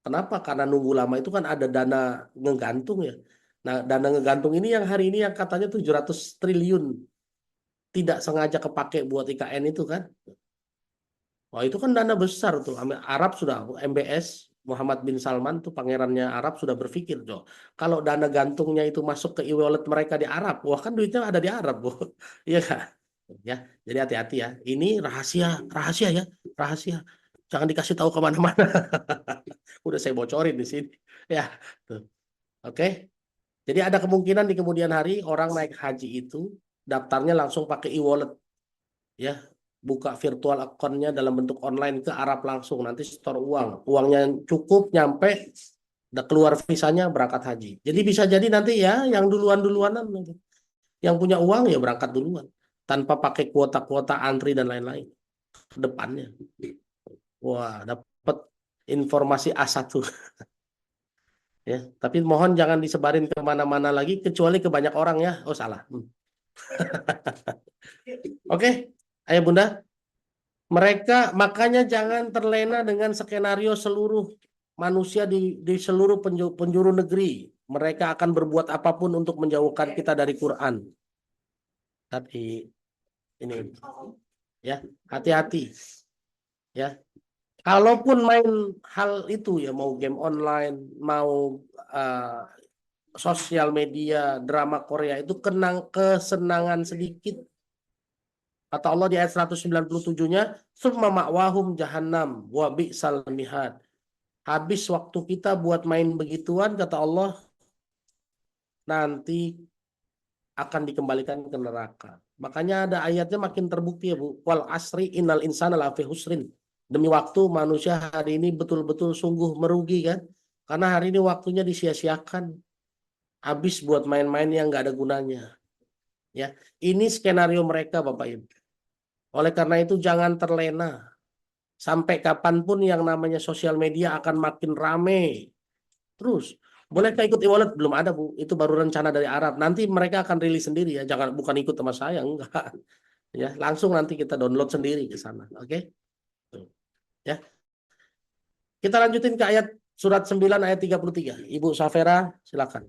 Kenapa? Karena nunggu lama itu kan ada dana ngegantung ya. Nah, dana ngegantung ini yang hari ini yang katanya 700 triliun tidak sengaja kepake buat IKN itu kan. Wah, itu kan dana besar tuh. Arab sudah, MBS, Muhammad bin Salman tuh pangerannya Arab sudah berpikir, Jo. Kalau dana gantungnya itu masuk ke e-wallet mereka di Arab, wah kan duitnya ada di Arab, Bu. Iya kan? Ya, jadi hati-hati ya. Ini rahasia, rahasia ya, rahasia. Jangan dikasih tahu kemana-mana. Udah saya bocorin di sini. Ya, tuh. Oke. Jadi ada kemungkinan di kemudian hari orang naik haji itu daftarnya langsung pakai e-wallet. Ya, buka virtual account-nya dalam bentuk online ke Arab langsung. Nanti store uang. Uangnya cukup, nyampe, udah keluar visanya, berangkat haji. Jadi bisa jadi nanti ya yang duluan-duluanan. Yang punya uang ya berangkat duluan. Tanpa pakai kuota-kuota antri dan lain-lain. Ke depannya. Wah, dapat informasi A1. Ya, tapi mohon jangan disebarin kemana-mana lagi, kecuali ke banyak orang ya. Oh, salah. Oke, Ayah Bunda. Mereka makanya jangan terlena dengan skenario seluruh manusia di seluruh penjuru negeri. Mereka akan berbuat apapun untuk menjauhkan kita dari Quran. Tapi ini ya, hati-hati. Ya. Kalaupun main hal itu ya, mau game online, mau sosial media, drama Korea itu kesenangan sedikit. Kata Allah di ayat 197-nya, "Tsumma ma'wahum jahannam wa bi'sal mihad." Habis waktu kita buat main begituan, kata Allah, nanti akan dikembalikan ke neraka. Makanya ada ayatnya makin terbukti ya, Bu. Wal asri innal insana lafi husrin. Demi waktu manusia hari ini betul-betul sungguh merugi kan. Karena hari ini waktunya disia-siakan. Habis buat main-main yang nggak ada gunanya. Ya, ini skenario mereka Bapak Ibu. Oleh karena itu jangan terlena. Sampai kapanpun yang namanya sosial media akan makin rame. Terus, bolehkah ikut e-wallet? Belum ada, Bu. Itu baru rencana dari Arab. Nanti mereka akan rilis sendiri ya. Jangan bukan ikut sama saya, enggak. Ya, langsung nanti kita download sendiri ke sana. Oke? Ya. Kita lanjutin ke ayat surat 9 ayat 33. Ibu Safera, silakan.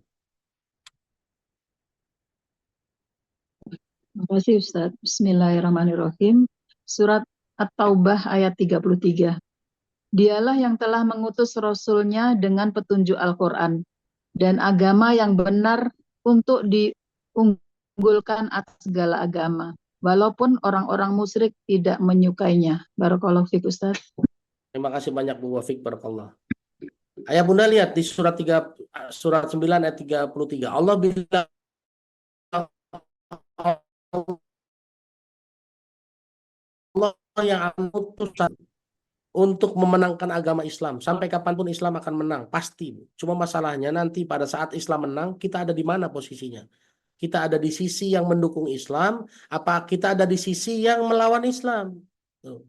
Terima kasih Ustaz. Bismillahirrahmanirrahim. Surat At-Taubah ayat 33. Dialah yang telah mengutus Rasul-Nya dengan petunjuk Al-Quran dan agama yang benar untuk diunggulkan atas segala agama, walaupun orang-orang musyrik tidak menyukainya. Barakallahu fiik Ustaz. Terima kasih banyak Bu Wafik, barakallah. Ayah Bunda lihat di surat 9 ayat 33. Allah bilang Allah yang mengutus untuk memenangkan agama Islam. Sampai kapanpun Islam akan menang, pasti. Cuma masalahnya nanti pada saat Islam menang, kita ada di mana posisinya? Kita ada di sisi yang mendukung Islam, apa kita ada di sisi yang melawan Islam? Tuh.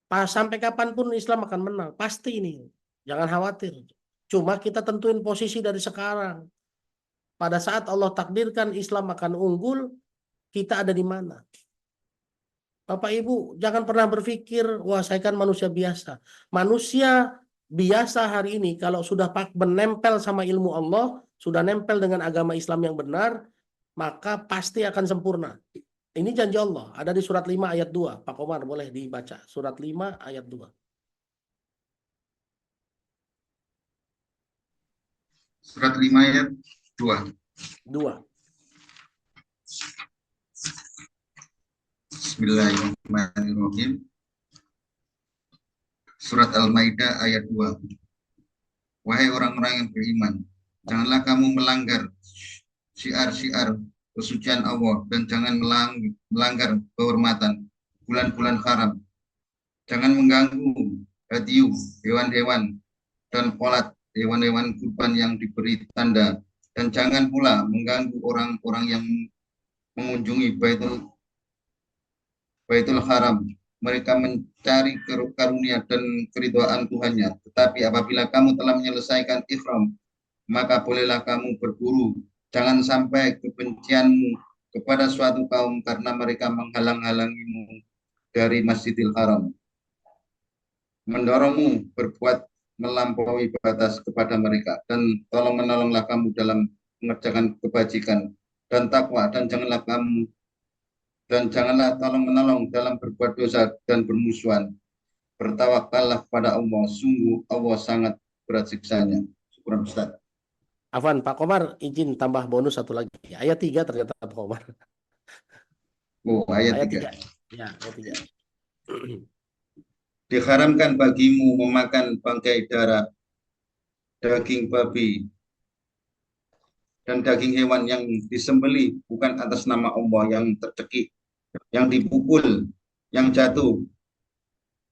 Sampai kapanpun Islam akan menang, pasti ini. Jangan khawatir. Cuma kita tentuin posisi dari sekarang. Pada saat Allah takdirkan Islam akan unggul, kita ada di mana? Bapak Ibu, jangan pernah berpikir, wah saya kan manusia biasa. Manusia biasa hari ini, kalau sudah menempel sama ilmu Allah, sudah nempel dengan agama Islam yang benar, maka pasti akan sempurna. Ini janji Allah, ada di surat 5 ayat 2. Pak Komar boleh dibaca, surat 5 ayat 2. Surat 5 ayat 2. 2. Bismillahirrahmanirrahim. Surat Al-Maidah ayat 2. Wahai orang-orang yang beriman, janganlah kamu melanggar syiar-syiar kesucian Allah dan jangan melanggar kehormatan bulan-bulan haram. Jangan mengganggu hadiyu, hewan-hewan dan qolat, hewan-hewan kurban yang diberi tanda, dan jangan pula mengganggu orang-orang yang mengunjungi Baitul Haram. Mereka mencari karunia dan keridhaan Tuhannya. Tetapi apabila kamu telah menyelesaikan ihram, maka bolehlah kamu berburu Jangan sampai kebencianmu kepada suatu kaum karena mereka menghalang-halangimu dari Masjidil Haram, mendorongmu berbuat melampaui batas kepada mereka, dan tolong menolonglah kamu dalam mengerjakan kebajikan dan takwa, dan janganlah tolong menolong dalam berbuat dosa dan bermusuhan. Bertawakallah pada Allah, sungguh Allah sangat berat siksanya. Syukur Ustaz. Afwan, Pak Komar izin tambah bonus satu lagi. Ayat 3 ternyata Pak Komar. Oh, ayat Ayat 3. 3. Ya, ayat 3. Diharamkan bagimu memakan bangkai darah, daging babi, dan daging hewan yang disembelih bukan atas nama Allah, yang tercekik, yang dipukul, yang jatuh,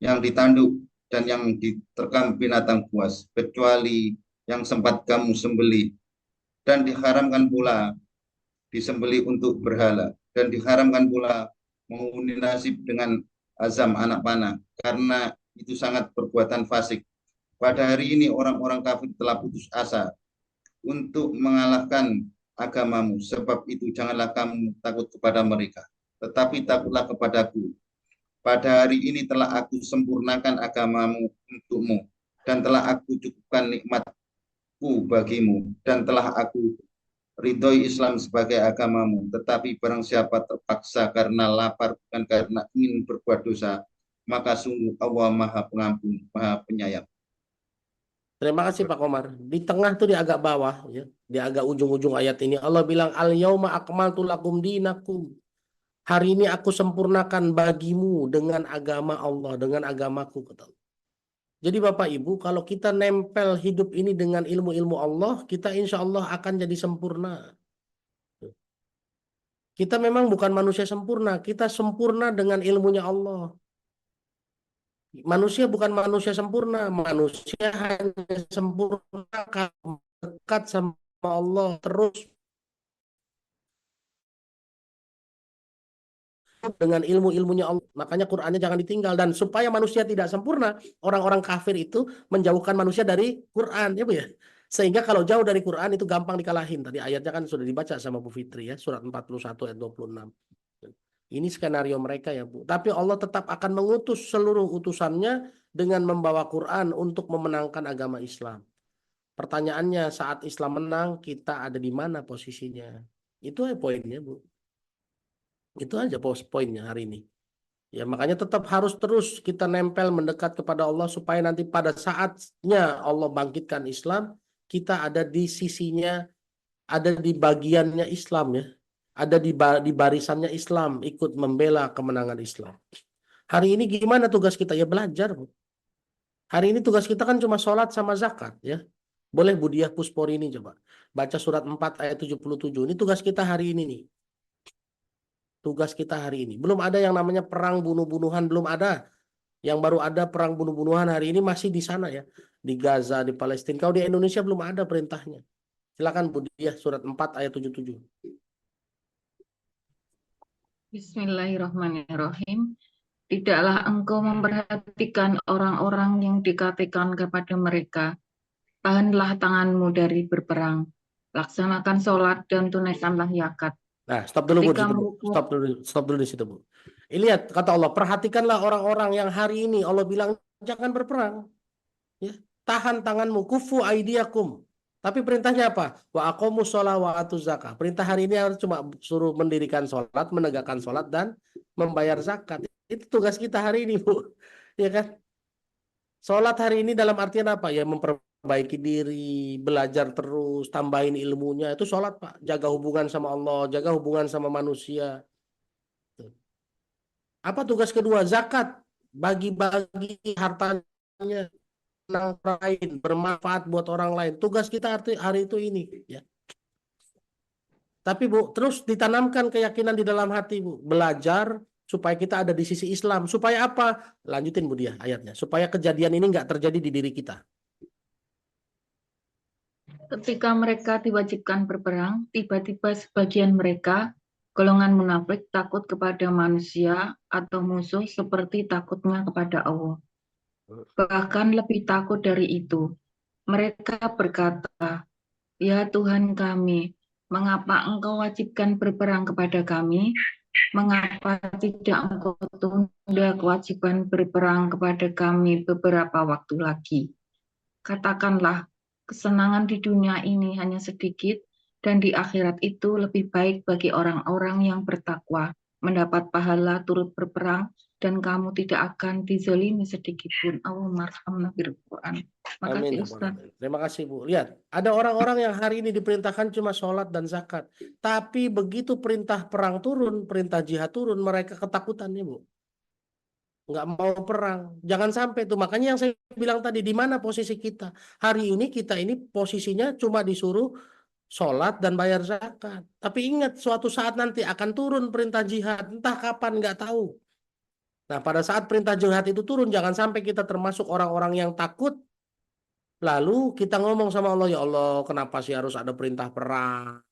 yang ditanduk, dan yang diterkam binatang buas, kecuali yang sempat kamu sembelih. Dan diharamkan pula disembelih untuk berhala, dan diharamkan pula menghuni nasib dengan azam anak panah, karena itu sangat perbuatan fasik. Pada hari ini orang-orang kafir telah putus asa untuk mengalahkan agamamu, sebab itu janganlah kamu takut kepada mereka, tetapi takutlah kepadaku. Pada hari ini telah aku sempurnakan agamamu untukmu, dan telah aku cukupkan nikmatku bagimu, dan telah aku ridhoi Islam sebagai agamamu. Tetapi barang siapa terpaksa karena lapar, bukan karena ingin berbuat dosa, maka sungguh Allah Maha Pengampun, Maha Penyayang. Terima kasih Pak Komar. Di tengah tuh di agak bawah ya, di agak ujung-ujung ayat ini Allah bilang al yauma akmaltu lakum dinakum. Hari ini aku sempurnakan bagimu dengan agama Allah, dengan agamaku, kata Allah. Jadi Bapak Ibu, kalau kita nempel hidup ini dengan ilmu-ilmu Allah, kita insya Allah akan jadi sempurna. Kita memang bukan manusia sempurna, kita sempurna dengan ilmunya Allah. Manusia bukan manusia sempurna, manusia hanya sempurna kalau dekat sama Allah terus dengan ilmu-ilmunya Allah. Makanya Qur'annya jangan ditinggal. Dan supaya manusia tidak sempurna, orang-orang kafir itu menjauhkan manusia dari Qur'an, ya Bu ya. Sehingga kalau jauh dari Qur'an itu gampang dikalahin. Tadi ayatnya kan sudah dibaca sama Bu Fitri ya, surat 41 ayat 26. Ini skenario mereka ya Bu. Tapi Allah tetap akan mengutus seluruh utusannya dengan membawa Quran untuk memenangkan agama Islam. Pertanyaannya, saat Islam menang, kita ada di mana posisinya? Itu aja poinnya Bu. Itu aja poinnya hari ini. Ya makanya tetap harus terus kita nempel mendekat kepada Allah supaya nanti pada saatnya Allah bangkitkan Islam, kita ada di sisinya, ada di bagiannya Islam ya. Ada di barisannya Islam, ikut membela kemenangan Islam. Hari ini gimana tugas kita? Ya belajar, Bu. Hari ini tugas kita kan cuma sholat sama zakat, ya. Boleh Bu Diah Puspori ini coba. Baca surat 4 ayat 77. Ini tugas kita hari ini nih. Tugas kita hari ini. Belum ada yang namanya perang bunuh-bunuhan, belum ada. Yang baru ada perang bunuh-bunuhan hari ini masih di sana ya. Di Gaza, di Palestina. Kalau di Indonesia belum ada perintahnya. Silakan Bu Diah surat 4 ayat 77. Bismillahirrahmanirrahim. Tidaklah engkau memperhatikan orang-orang yang dikatakan kepada mereka, tahanlah tanganmu dari berperang, laksanakan sholat dan tunaikanlah zakat. Nah, stop dulu Bu, Ketika di situ, Bu. Stop dulu di situ Bu. Lihat kata Allah, perhatikanlah orang-orang yang hari ini Allah bilang jangan berperang. Ya, tahan tanganmu, kufu aidiakum. Tapi perintahnya apa? Wa aqomus sholat wa atuz zakah. Perintah hari ini harus cuma suruh mendirikan sholat, menegakkan sholat dan membayar zakat. Itu tugas kita hari ini Bu. Ya kan? Sholat hari ini dalam artian apa? Ya memperbaiki diri, belajar terus, tambahin ilmunya. Itu sholat Pak. Jaga hubungan sama Allah, jaga hubungan sama manusia. Apa tugas kedua? Zakat. Bagi-bagi hartanya orang lain, bermanfaat buat orang lain. Tugas kita hari itu ini ya. Tapi Bu, terus ditanamkan keyakinan di dalam hati Bu, belajar supaya kita ada di sisi Islam. Supaya apa? Lanjutin Bu Diah ayatnya. Supaya kejadian ini nggak terjadi di diri kita. Ketika mereka diwajibkan berperang, tiba-tiba sebagian mereka, golongan munafik, takut kepada manusia atau musuh seperti takutnya kepada Allah. Bahkan lebih takut dari itu. Mereka berkata, ya Tuhan kami, Mengapa engkau wajibkan berperang kepada kami? Mengapa tidak engkau tunda kewajiban berperang kepada kami beberapa waktu lagi? Katakanlah, kesenangan di dunia ini hanya sedikit, dan di akhirat itu lebih baik bagi orang-orang yang bertakwa, mendapat pahala turut berperang, dan kamu tidak akan dizalimi sedikit pun. Allahumma arhamna bil Quran. Amin. Makasih Ustaz. Terima kasih Bu. Lihat, ada orang-orang yang hari ini diperintahkan cuma sholat dan zakat. Tapi begitu perintah perang turun, perintah jihad turun, mereka ketakutan nih Bu. Nggak mau perang. Jangan sampai tuh. Makanya yang saya bilang tadi, di mana posisi kita? Hari ini kita ini posisinya cuma disuruh sholat dan bayar zakat. Tapi ingat, suatu saat nanti akan turun perintah jihad. Entah kapan, nggak tahu. Nah, pada saat perintah jihad itu turun, jangan sampai kita termasuk orang-orang yang takut. Lalu kita ngomong sama Allah, ya Allah, kenapa sih harus ada perintah perang?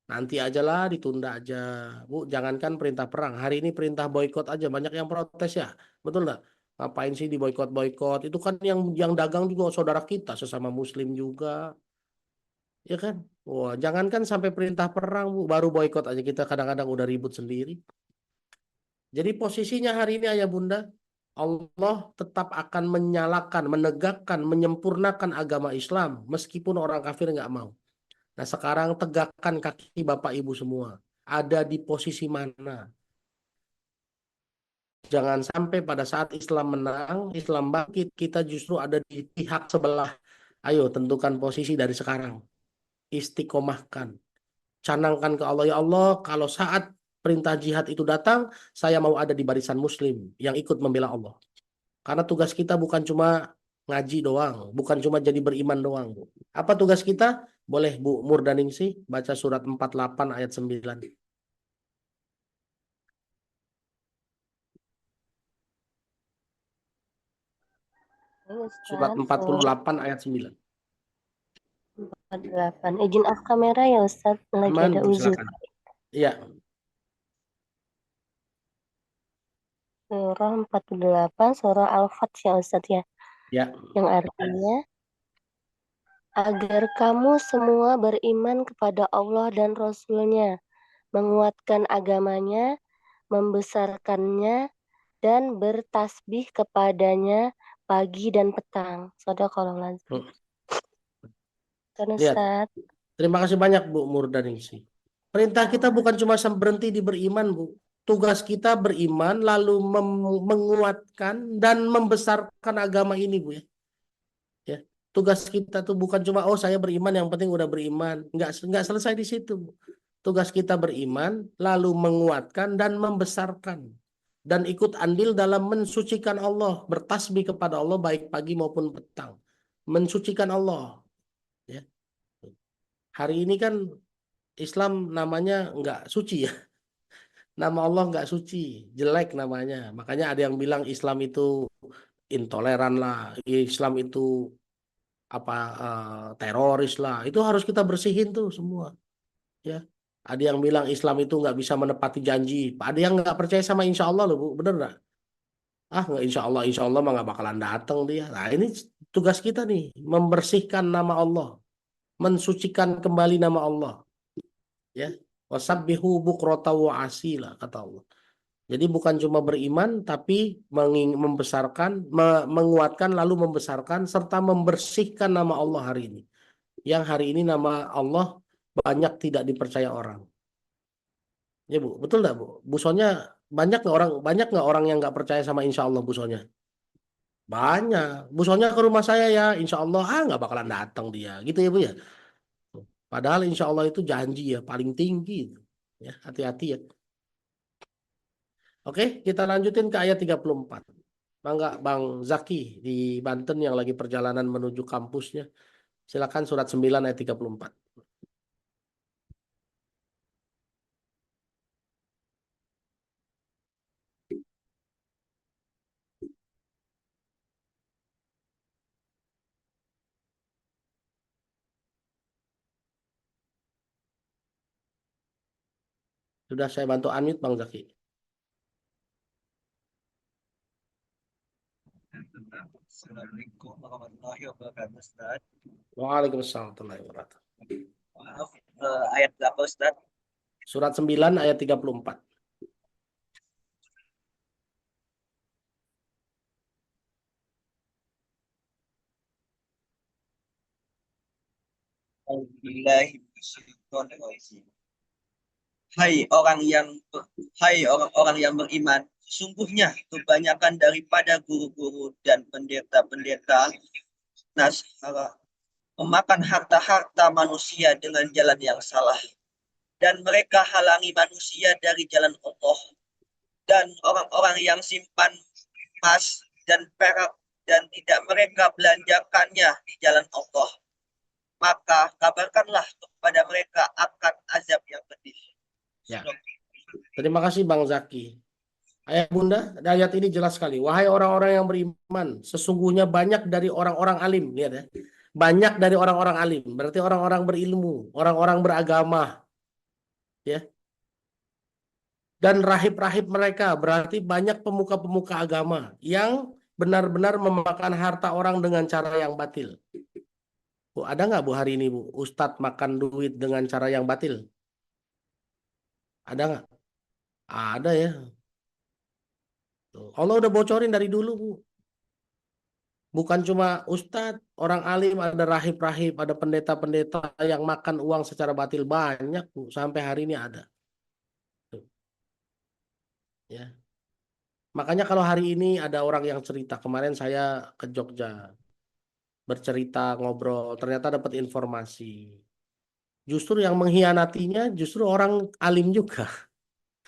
Nanti aja lah, ditunda aja. Bu, jangankan perintah perang. Hari ini perintah boykot aja. Banyak yang protes ya. Betul nggak? Ngapain sih di boykot-boykot? Itu kan yang dagang juga saudara kita, sesama muslim juga. Ya kan? Wah, jangankan sampai perintah perang, Bu. Baru boykot aja kita kadang-kadang udah ribut sendiri. Jadi posisinya hari ini ayah bunda, Allah tetap akan menyalakan, menegakkan, menyempurnakan agama Islam meskipun orang kafir nggak mau. Nah sekarang tegakkan kaki bapak ibu semua. Ada di posisi mana? Jangan sampai pada saat Islam menang, Islam bangkit, kita justru ada di pihak sebelah. Ayo tentukan posisi dari sekarang. Istiqomahkan. Canangkan ke Allah, ya Allah, kalau saat perintah jihad itu datang, saya mau ada di barisan muslim yang ikut membela Allah. Karena tugas kita bukan cuma ngaji doang, bukan cuma jadi beriman doang, Bu. Apa tugas kita? Boleh Bu Murdaningsih baca surat 48 ayat 9. Surat 48 ayat 9. 48. Izin off kamera ya Ustaz, lagi Aman, ada Bu, uzur. silakan. Iya. Surah 48, surah Al-Fath ya Ustaz ya. Ya. Yang artinya, agar kamu semua beriman kepada Allah dan Rasul-Nya, menguatkan agamanya, membesarkannya, dan bertasbih kepadanya pagi dan petang. Shadaqallahul azim. Lihat. Ustaz. Terima kasih banyak Bu Murdaningsih. Perintah kita bukan cuma berhenti di beriman, Bu. Tugas kita beriman lalu menguatkan dan membesarkan agama ini, Bu ya. Ya. Tugas kita tuh bukan cuma saya beriman yang penting udah beriman. Enggak selesai di situ, Bu. Tugas kita beriman lalu menguatkan dan membesarkan dan ikut andil dalam mensucikan Allah, bertasbih kepada Allah baik pagi maupun petang. Mensucikan Allah. Ya. Hari ini kan Islam namanya nggak suci ya. Nama Allah nggak suci, jelek namanya. Makanya ada yang bilang Islam itu intoleran lah, Islam itu teroris lah. Itu harus kita bersihin tuh semua. Ya. Ada yang bilang Islam itu nggak bisa menepati janji. Ada yang nggak percaya sama insya Allah loh, Bu. Bener nggak? Nggak insya Allah mah nggak bakalan datang dia. Nah ini tugas kita nih, membersihkan nama Allah, mensucikan kembali nama Allah. Ya, wasabbihu bukrata wa asila kata Allah. Jadi bukan cuma beriman tapi membesarkan, menguatkan lalu membesarkan serta membersihkan nama Allah hari ini. Yang hari ini nama Allah banyak tidak dipercaya orang. Ya Bu, betul nggak Bu? Bu Sonya banyak nggak orang yang nggak percaya sama insya Allah Bu Sonya? Banyak. Bu Sonya ke rumah saya ya, insya Allah nggak bakalan datang dia, gitu ya Bu ya. Padahal insya Allah itu janji ya paling tinggi. Ya, hati-hati ya. Oke, kita lanjutin ke ayat 34. Mangga Bang Zaki di Banten yang lagi perjalanan menuju kampusnya. Silakan surat 9 ayat 34. Sudah saya bantu unmute Bang Zaki. Assalamualaikum warahmatullahi wabarakatuh, Ustaz. Waalaikumsalam warahmatullahi wabarakatuh. Maaf, ayat berapa Ustaz? Surat 9 ayat 34. Hai orang-orang yang beriman, sesungguhnya kebanyakan daripada guru-guru dan pendeta-pendeta Nasara memakan harta-harta manusia dengan jalan yang salah, dan mereka halangi manusia dari jalan Allah. Dan orang-orang yang simpan emas dan perak dan tidak mereka belanjakannya di jalan Allah, maka kabarkanlah kepada mereka akan azab yang pedih. Ya. Terima kasih Bang Zaki. Ayat Bunda, ayat ini jelas sekali. Wahai orang-orang yang beriman, sesungguhnya banyak dari orang-orang alim, lihat ya. Banyak dari orang-orang alim, berarti orang-orang berilmu, orang-orang beragama. Ya. Dan rahib-rahib mereka, berarti banyak pemuka-pemuka agama yang benar-benar memakan harta orang dengan cara yang batil. Bu, ada nggak Bu hari ini Bu, Ustadz makan duit dengan cara yang batil? Ada nggak? Ada ya. Allah udah bocorin dari dulu Bu. Bukan cuma ustadz, orang alim, ada rahib-rahib, ada pendeta-pendeta yang makan uang secara batil, banyak Bu. Sampai hari ini ada. Ya. Makanya kalau hari ini ada orang yang cerita, kemarin saya ke Jogja, bercerita, ngobrol, ternyata dapat informasi. Justru yang mengkhianatinya justru orang alim juga.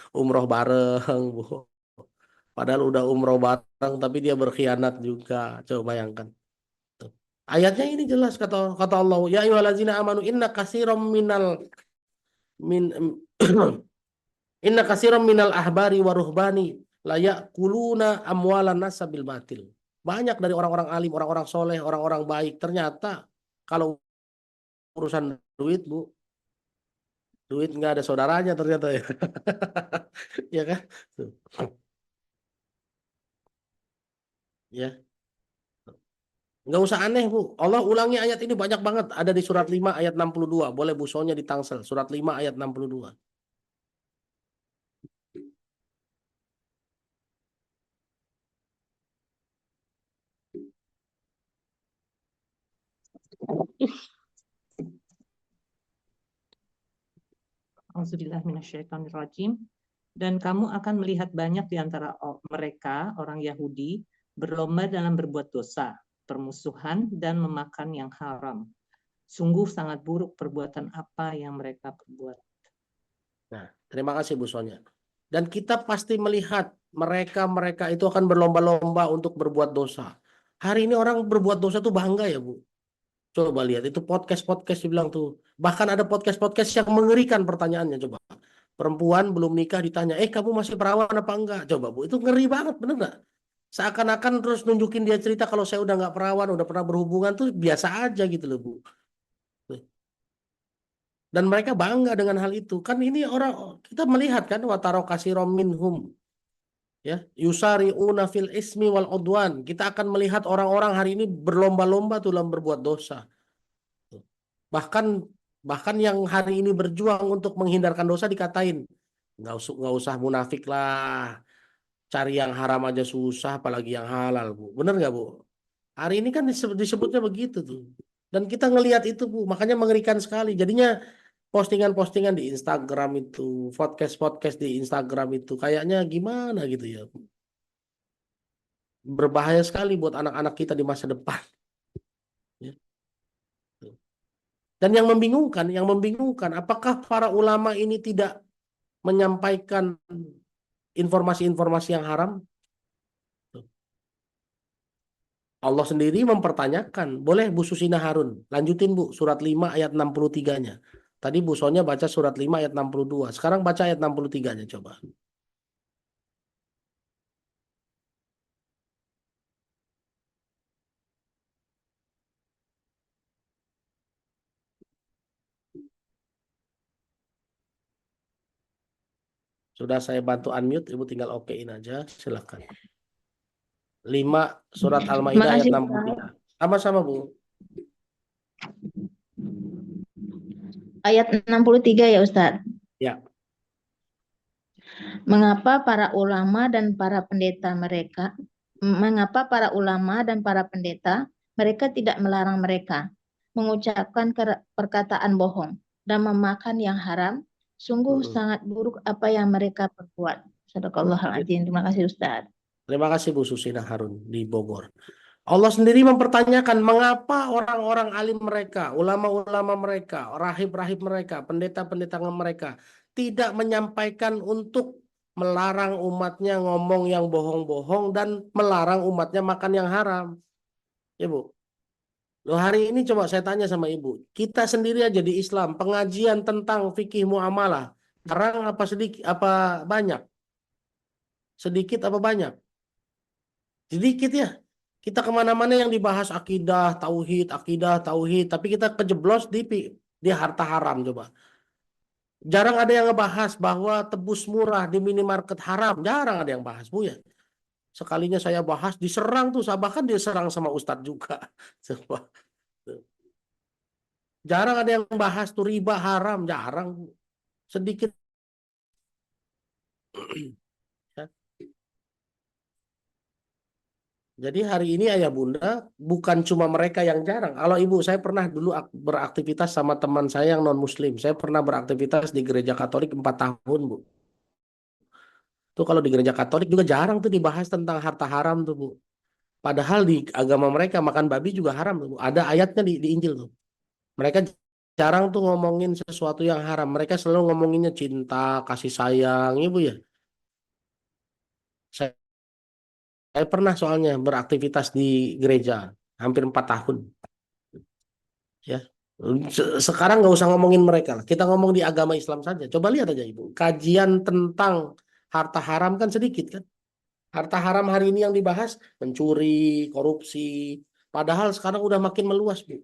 Umroh bareng Bu. Padahal udah umroh bareng tapi dia berkhianat juga. Coba bayangkan. Tuh. Ayatnya ini jelas kata Allah, ya ayyuhallazina amanu inna katsiran minal ahbari wa ruhbani la ya'kuluna amwalan nas bil batil. Banyak dari orang-orang alim, orang-orang soleh, orang-orang baik ternyata kalau urusan duit Bu, duit nggak ada saudaranya ternyata ya. Ya kan? Tuh. Ya. Nggak usah aneh Bu. Allah ulangi ayat ini banyak banget. Ada di surat 5 ayat 62. Boleh Bu soalnya di Tangsel. Surat 5 ayat 62. Auzubillahiminasyaitonirrajim. Dan kamu akan melihat banyak di antara mereka, orang Yahudi, berlomba dalam berbuat dosa, permusuhan, dan memakan yang haram. Sungguh sangat buruk perbuatan apa yang mereka perbuat. Nah, terima kasih Bu Sonya. Dan kita pasti melihat mereka itu akan berlomba-lomba untuk berbuat dosa. Hari ini orang berbuat dosa tuh bangga ya Bu. Coba lihat itu podcast dibilang tuh. Bahkan ada podcast yang mengerikan pertanyaannya coba. Perempuan belum nikah ditanya, kamu masih perawan apa enggak? Coba Bu, itu ngeri banget, bener nggak? Seakan-akan terus nunjukin dia cerita kalau saya udah nggak perawan, udah pernah berhubungan tuh biasa aja gitu loh Bu. Dan mereka bangga dengan hal itu. Kan ini orang, kita melihat kan, wataro kasirom minhum. Ya, yusari'una fil ismi wal udwan. Kita akan melihat orang-orang hari ini berlomba-lomba tuh dalam berbuat dosa. Bahkan yang hari ini berjuang untuk menghindarkan dosa dikatain, nggak usah munafik lah. Cari yang haram aja susah, apalagi yang halal Bu. Bener nggak Bu? Hari ini kan disebutnya begitu tuh. Dan kita ngelihat itu Bu, makanya mengerikan sekali. Jadinya postingan-postingan di Instagram itu, podcast di Instagram itu kayaknya gimana gitu ya. Berbahaya sekali buat anak-anak kita di masa depan. Ya. Dan yang membingungkan, apakah para ulama ini tidak menyampaikan informasi-informasi yang haram? Allah sendiri mempertanyakan. Boleh Bu Susina Harun, lanjutin Bu, surat 5 ayat 63-nya. Tadi Bu Sonya baca surat 5 ayat 62. Sekarang baca ayat 63-nya coba. Sudah saya bantu unmute, Ibu tinggal okein aja, silakan. 5 surat Al-Maidah ayat 63. Sama-sama Bu. Ayat 63 ya Ustadz. Ya. Mengapa para ulama dan para pendeta mereka tidak melarang mereka mengucapkan perkataan bohong dan memakan yang haram? Sungguh sangat buruk apa yang mereka perbuat. Sadaqallahul adzim. Terima kasih Ustadz. Terima kasih Bu Susina Harun di Bogor. Allah sendiri mempertanyakan mengapa orang-orang alim mereka, ulama-ulama mereka, rahib-rahib mereka, pendeta-pendeta mereka tidak menyampaikan untuk melarang umatnya ngomong yang bohong-bohong dan melarang umatnya makan yang haram. Ya Bu. Loh, hari ini coba saya tanya sama Ibu, kita sendiri aja di Islam, pengajian tentang fikih muamalah, jarang apa sedikit apa banyak? Sedikit apa banyak? Sedikit ya. Kita kemana-mana yang dibahas akidah, tauhid, tapi kita kejeblos di harta haram coba. Jarang ada yang ngebahas bahwa tebus murah di minimarket haram, jarang ada yang bahas Bu ya. Sekalinya saya bahas diserang tuh, bahkan diserang sama Ustadz juga. Jarang ada yang bahas tuh riba haram, jarang Bu. Sedikit. Jadi hari ini ayah bunda bukan cuma mereka yang jarang. Kalau ibu, saya pernah dulu beraktivitas sama teman saya yang non muslim. Saya pernah beraktivitas di gereja Katolik 4 tahun Bu. Tuh kalau di gereja Katolik juga jarang tuh dibahas tentang harta haram tuh Bu. Padahal di agama mereka makan babi juga haram tuh Bu. Ada ayatnya di Injil tuh. Mereka jarang tuh ngomongin sesuatu yang haram. Mereka selalu ngomonginnya cinta, kasih sayang, ya Bu ya. Saya pernah soalnya beraktivitas di gereja hampir 4 tahun. Ya, sekarang nggak usah ngomongin mereka lah. Kita ngomong di agama Islam saja. Coba lihat aja Ibu, kajian tentang harta haram kan sedikit kan. Harta haram hari ini yang dibahas mencuri, korupsi. Padahal sekarang udah makin meluas Bu.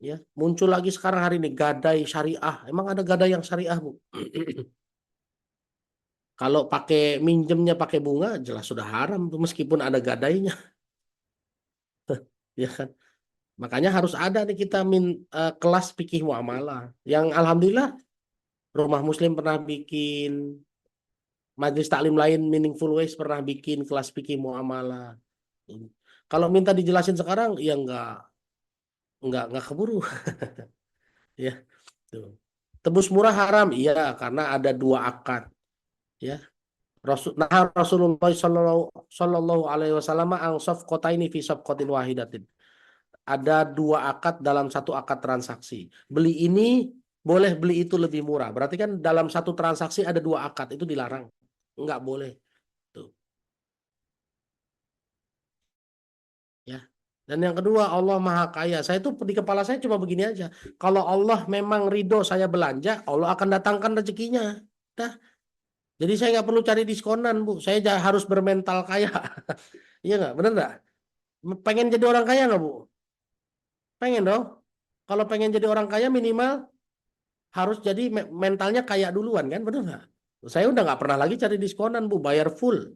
Ya, muncul lagi sekarang hari ini gadai syariah. Emang ada gadai yang syariah Bu? Kalau pakai minjemnya pakai bunga jelas sudah haram tuh meskipun ada gadainya. Ya kan? Makanya harus ada nih kita kelas fikih muamalah. Yang alhamdulillah Rumah Muslim pernah bikin, majelis taklim lain Meaningful Ways pernah bikin kelas fikih muamalah. Kalau minta dijelasin sekarang ya nggak keburu. Ya. Tuh. Tebus murah haram iya karena ada 2 akad. Ya. Rasulullah sallallahu alaihi wasallam ang safqataini fi safqatin wahidatin. Ada 2 akad dalam 1 akad transaksi. Beli ini boleh, beli itu lebih murah. Berarti kan dalam 1 transaksi ada 2 akad, itu dilarang. Enggak boleh. Tuh. Ya. Dan yang kedua, Allah Maha Kaya. Saya tuh di kepala saya cuma begini aja. Kalau Allah memang ridho saya belanja, Allah akan datangkan rezekinya. Dah. Jadi saya nggak perlu cari diskonan, Bu. Saya harus bermental kaya. Iya nggak? Bener nggak? Pengen jadi orang kaya nggak, Bu? Pengen dong. Kalau pengen jadi orang kaya minimal harus jadi mentalnya kaya duluan kan, bener nggak? Saya udah nggak pernah lagi cari diskonan Bu, bayar full.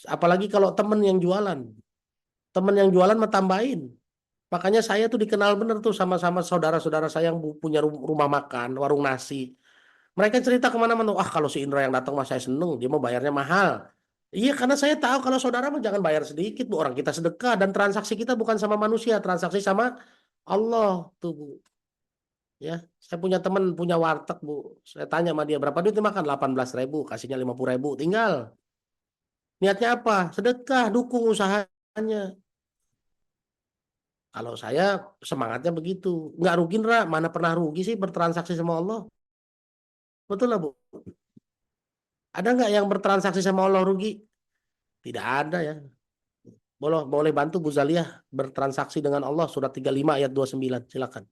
Apalagi kalau temen yang jualan mah tambahin. Makanya saya tuh dikenal bener tuh sama saudara-saudara saya yang punya rumah makan, warung nasi. Mereka cerita kemana-mana, kalau si Indra yang datang mah saya seneng, dia mau bayarnya mahal. Iya, karena saya tahu kalau saudara mah jangan bayar sedikit Bu, orang kita sedekah dan transaksi kita bukan sama manusia, transaksi sama Allah tuh Bu. Ya, saya punya teman punya warteg Bu. Saya tanya sama dia berapa duit makan 18.000, kasihnya 50.000, tinggal. Niatnya apa? Sedekah, dukung usahanya. Kalau saya semangatnya begitu, nggak rugi mana pernah rugi sih bertransaksi sama Allah? Betul lah Bu. Ada nggak yang bertransaksi sama Allah rugi? Tidak ada ya. Boleh bantu Bu Zaliah bertransaksi dengan Allah surat 35 ayat 29. Silakan.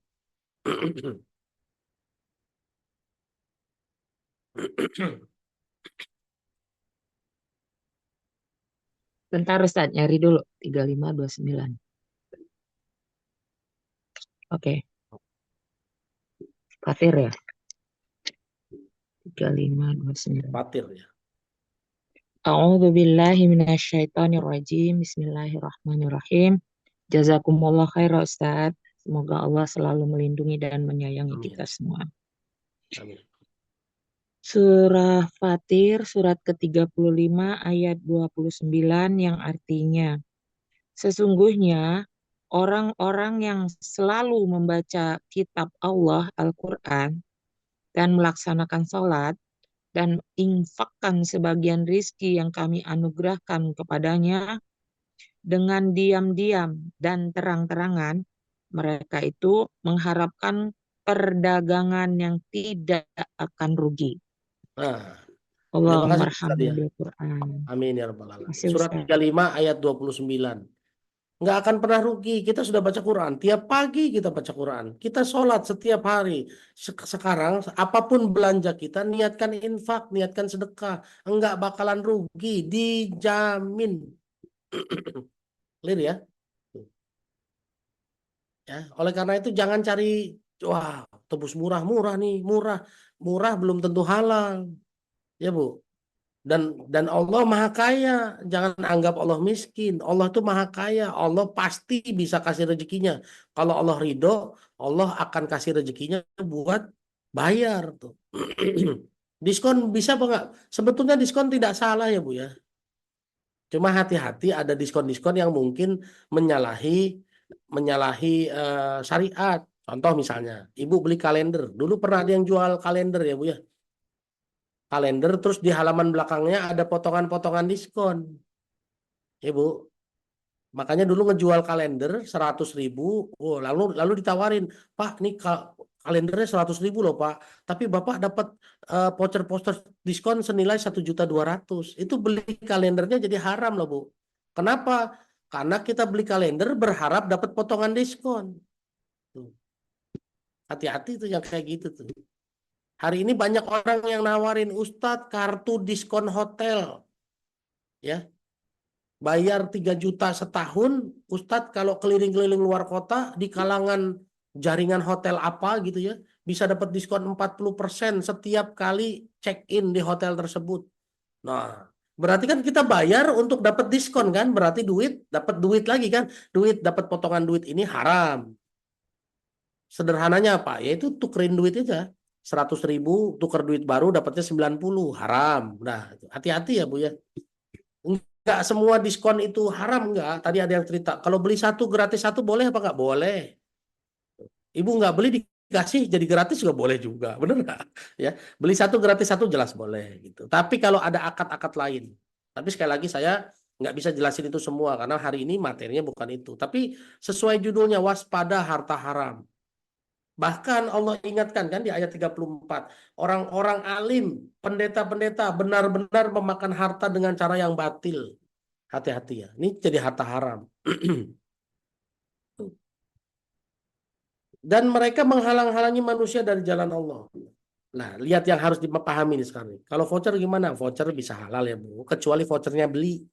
Bentar Ustaz, nyari dulu 3529. Oke. Fatir ya. 3529. Fatir ya. A'udzu billahi minasyaitonir rajim. Bismillahirrahmanirrahim. Jazakumullah khairan Ustaz. Semoga Allah selalu melindungi dan menyayangi Amin. kita semua. Amin. Surah Fatir, surat ke-35 ayat 29 yang artinya, sesungguhnya orang-orang yang selalu membaca kitab Allah, Al-Quran, dan melaksanakan sholat, dan infakkan sebagian rizki yang kami anugerahkan kepadanya dengan diam-diam dan terang-terangan, mereka itu mengharapkan perdagangan yang tidak akan rugi. Nah, terima Allahumma kasih Ustaz arhamna ya. bil Quran. Amin ya rabbal alamin. Masih Surat Ustaz. 35 ayat 29. Nggak akan pernah rugi. Kita sudah baca Quran. Tiap pagi kita baca Quran. Kita sholat setiap hari. Sekarang apapun belanja kita, niatkan infak, niatkan sedekah. Enggak bakalan rugi. Dijamin. Clear ya? Ya, oleh karena itu jangan cari, wah tebus murah-murah nih, murah belum tentu halal. Ya Bu. Dan Allah maha kaya, jangan anggap Allah miskin. Allah tuh maha kaya, Allah pasti bisa kasih rezekinya. Kalau Allah ridho, Allah akan kasih rezekinya buat bayar tuh. Diskon bisa apa enggak? Sebetulnya diskon tidak salah ya Bu ya. Cuma hati-hati ada diskon-diskon yang mungkin menyalahi syariat. Contoh misalnya, Ibu beli kalender. Dulu pernah ada yang jual kalender ya Bu ya. Kalender terus di halaman belakangnya ada potongan-potongan diskon. Ibu, makanya dulu ngejual kalender 100.000, oh, lalu ditawarin, Pak, ini kalendernya 100.000 loh Pak, tapi Bapak dapat voucher diskon senilai 1.200.000. Itu beli kalendernya jadi haram loh Bu. Kenapa? Karena kita beli kalender berharap dapat potongan diskon. Hati-hati tuh yang kayak gitu tuh. Hari ini banyak orang yang nawarin, Ustadz kartu diskon hotel. Ya. Bayar 3 juta setahun, Ustadz kalau keliling-keliling luar kota di kalangan jaringan hotel apa gitu ya, bisa dapat diskon 40% setiap kali check-in di hotel tersebut. Nah, berarti kan kita bayar untuk dapat diskon kan? Berarti dapat duit lagi kan? Dapat potongan duit ini haram. Sederhananya apa? Yaitu tukerin duit aja. 100.000 tuker duit baru dapatnya 90, haram. Nah, hati-hati ya Bu ya. Enggak semua diskon itu haram, enggak. Tadi ada yang cerita, kalau beli satu gratis satu boleh apa enggak? Boleh. Ibu enggak beli dikasih jadi gratis juga boleh juga, bener enggak? Ya, beli satu gratis satu jelas boleh gitu. Tapi kalau ada akad-akad lain, tapi sekali lagi saya nggak bisa jelasin itu semua karena hari ini materinya bukan itu. Tapi sesuai judulnya, waspada harta haram. Bahkan Allah ingatkan kan di ayat 34, orang-orang alim, pendeta-pendeta benar-benar memakan harta dengan cara yang batil. Hati-hati ya, ini jadi harta haram. Dan mereka menghalang-halangi manusia dari jalan Allah. Nah, lihat yang harus dipahami nih sekarang. Kalau voucher gimana? Voucher bisa halal ya Bu, kecuali vouchernya beli.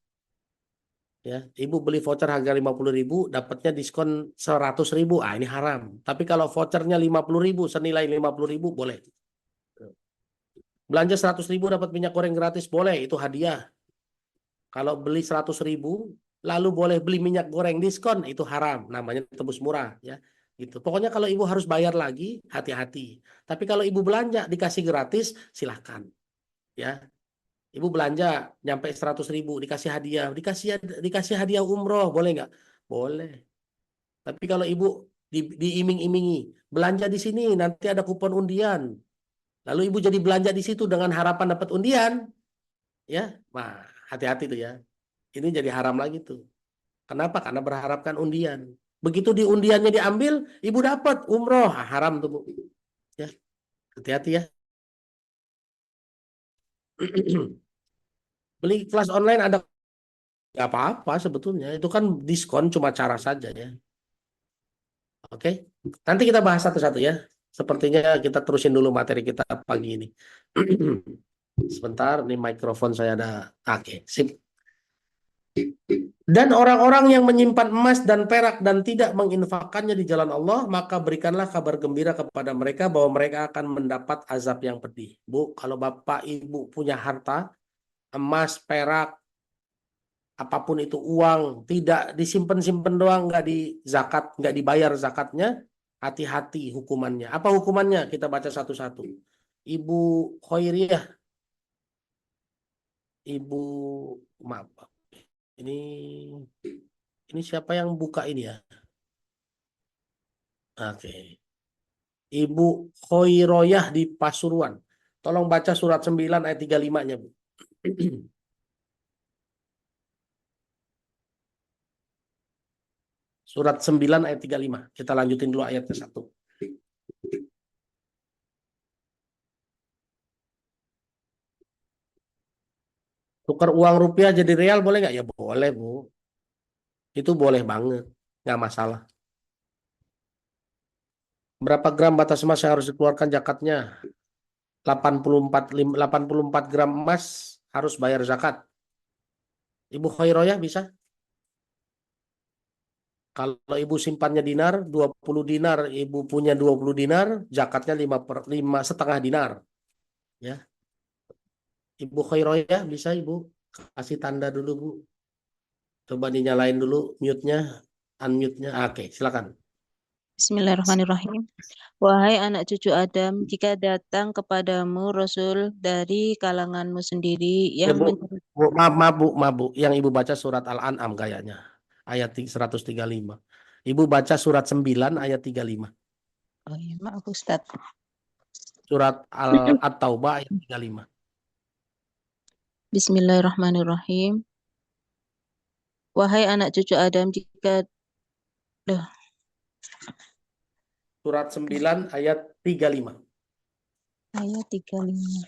Ya, Ibu beli voucher harga 50.000, dapatnya diskon 100.000, ini haram. Tapi kalau vouchernya 50.000, senilai 50.000 boleh. Belanja 100.000 dapat minyak goreng gratis boleh, itu hadiah. Kalau beli 100.000, lalu boleh beli minyak goreng diskon, itu haram, namanya tebus murah ya. Gitu. Pokoknya kalau Ibu harus bayar lagi, hati-hati. Tapi kalau Ibu belanja dikasih gratis, silahkan. Ya. Ibu belanja nyampe 100.000 dikasih hadiah, dikasih hadiah umroh, boleh nggak? Boleh. Tapi kalau Ibu diiming-imingi, belanja di sini nanti ada kupon undian. Lalu Ibu jadi belanja di situ dengan harapan dapat undian, ya, nah hati-hati tuh ya. Ini jadi haram lagi tuh. Kenapa? Karena berharapkan undian. Begitu di undiannya diambil, Ibu dapat umroh, haram tuh Bu. Ya, hati-hati ya. Beli kelas online ada nggak apa-apa sebetulnya, itu kan diskon cuma cara saja ya. Oke, nanti kita bahas satu-satu ya. Sepertinya kita terusin dulu materi kita pagi ini. Sebentar, nih mikrofon saya ada. Oke, sip. Dan orang-orang yang menyimpan emas dan perak dan tidak menginfakkannya di jalan Allah, maka berikanlah kabar gembira kepada mereka bahwa mereka akan mendapat azab yang pedih. Bu, kalau Bapak Ibu punya harta, emas, perak, apapun itu uang, tidak disimpan-simpan doang, nggak di zakat, nggak dibayar zakatnya, hati-hati hukumannya. Apa hukumannya? Kita baca satu-satu. Ibu Khairiyah, Ibu, maaf, ini siapa yang buka ini ya? Oke. Ibu Khoiroyah di Pasuruan. Tolong baca surat 9 ayat 35-nya, Bu. Surat 9 ayat 35. Kita lanjutin dulu ayat ke-1. Tukar uang rupiah jadi real boleh nggak? Ya boleh, Bu. Itu boleh banget. Nggak masalah. Berapa gram batas emas yang harus dikeluarkan zakatnya? 84 gram emas harus bayar zakat. Ibu Khairoyah bisa? Kalau ibu simpannya dinar, 20 dinar, ibu punya 20 dinar, zakatnya 5,5 dinar. Ya. Ibu Khairoyah bisa, Ibu? Kasih tanda dulu, Bu. Coba dinyalain dulu mute-nya, unmute-nya. Oke, silakan. Bismillahirrahmanirrahim. Wahai anak cucu Adam, jika datang kepadamu Rasul dari kalanganmu sendiri Ya, yang Bu. Bu, maaf, Bu. Yang Ibu baca surat Al-An'am kayaknya. Ayat 135. Ibu baca surat 9 ayat 35. Oh iya, maaf Ustaz. Surat At-Taubah ayat 35. Bismillahirrahmanirrahim. Wahai anak cucu Adam, jika Surat 9 ayat 35. ayat 35.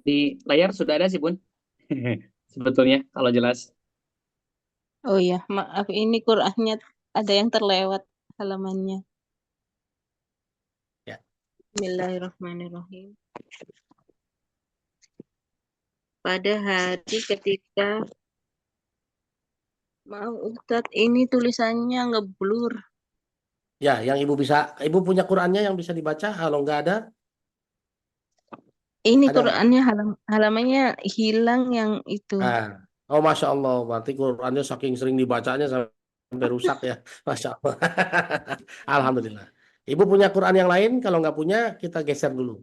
Di layar sudah ada sih, Bun. Sebetulnya kalau jelas. Oh iya, maaf ini Qur'annya ada yang terlewat halamannya. Ya. Bismillahirrahmanirrahim. Pada hari ketika maaf Ustadz, ini tulisannya ngeblur. Ya, yang Ibu bisa, Ibu punya Qur'annya yang bisa dibaca. Kalau nggak ada, Ini ada nggak? Qur'annya halamannya hilang yang itu. Nah, oh Masya Allah, berarti Qur'annya saking sering dibacanya sampai rusak ya. Masya Allah. Alhamdulillah. Ibu punya Qur'an yang lain? Kalau nggak punya, kita geser dulu.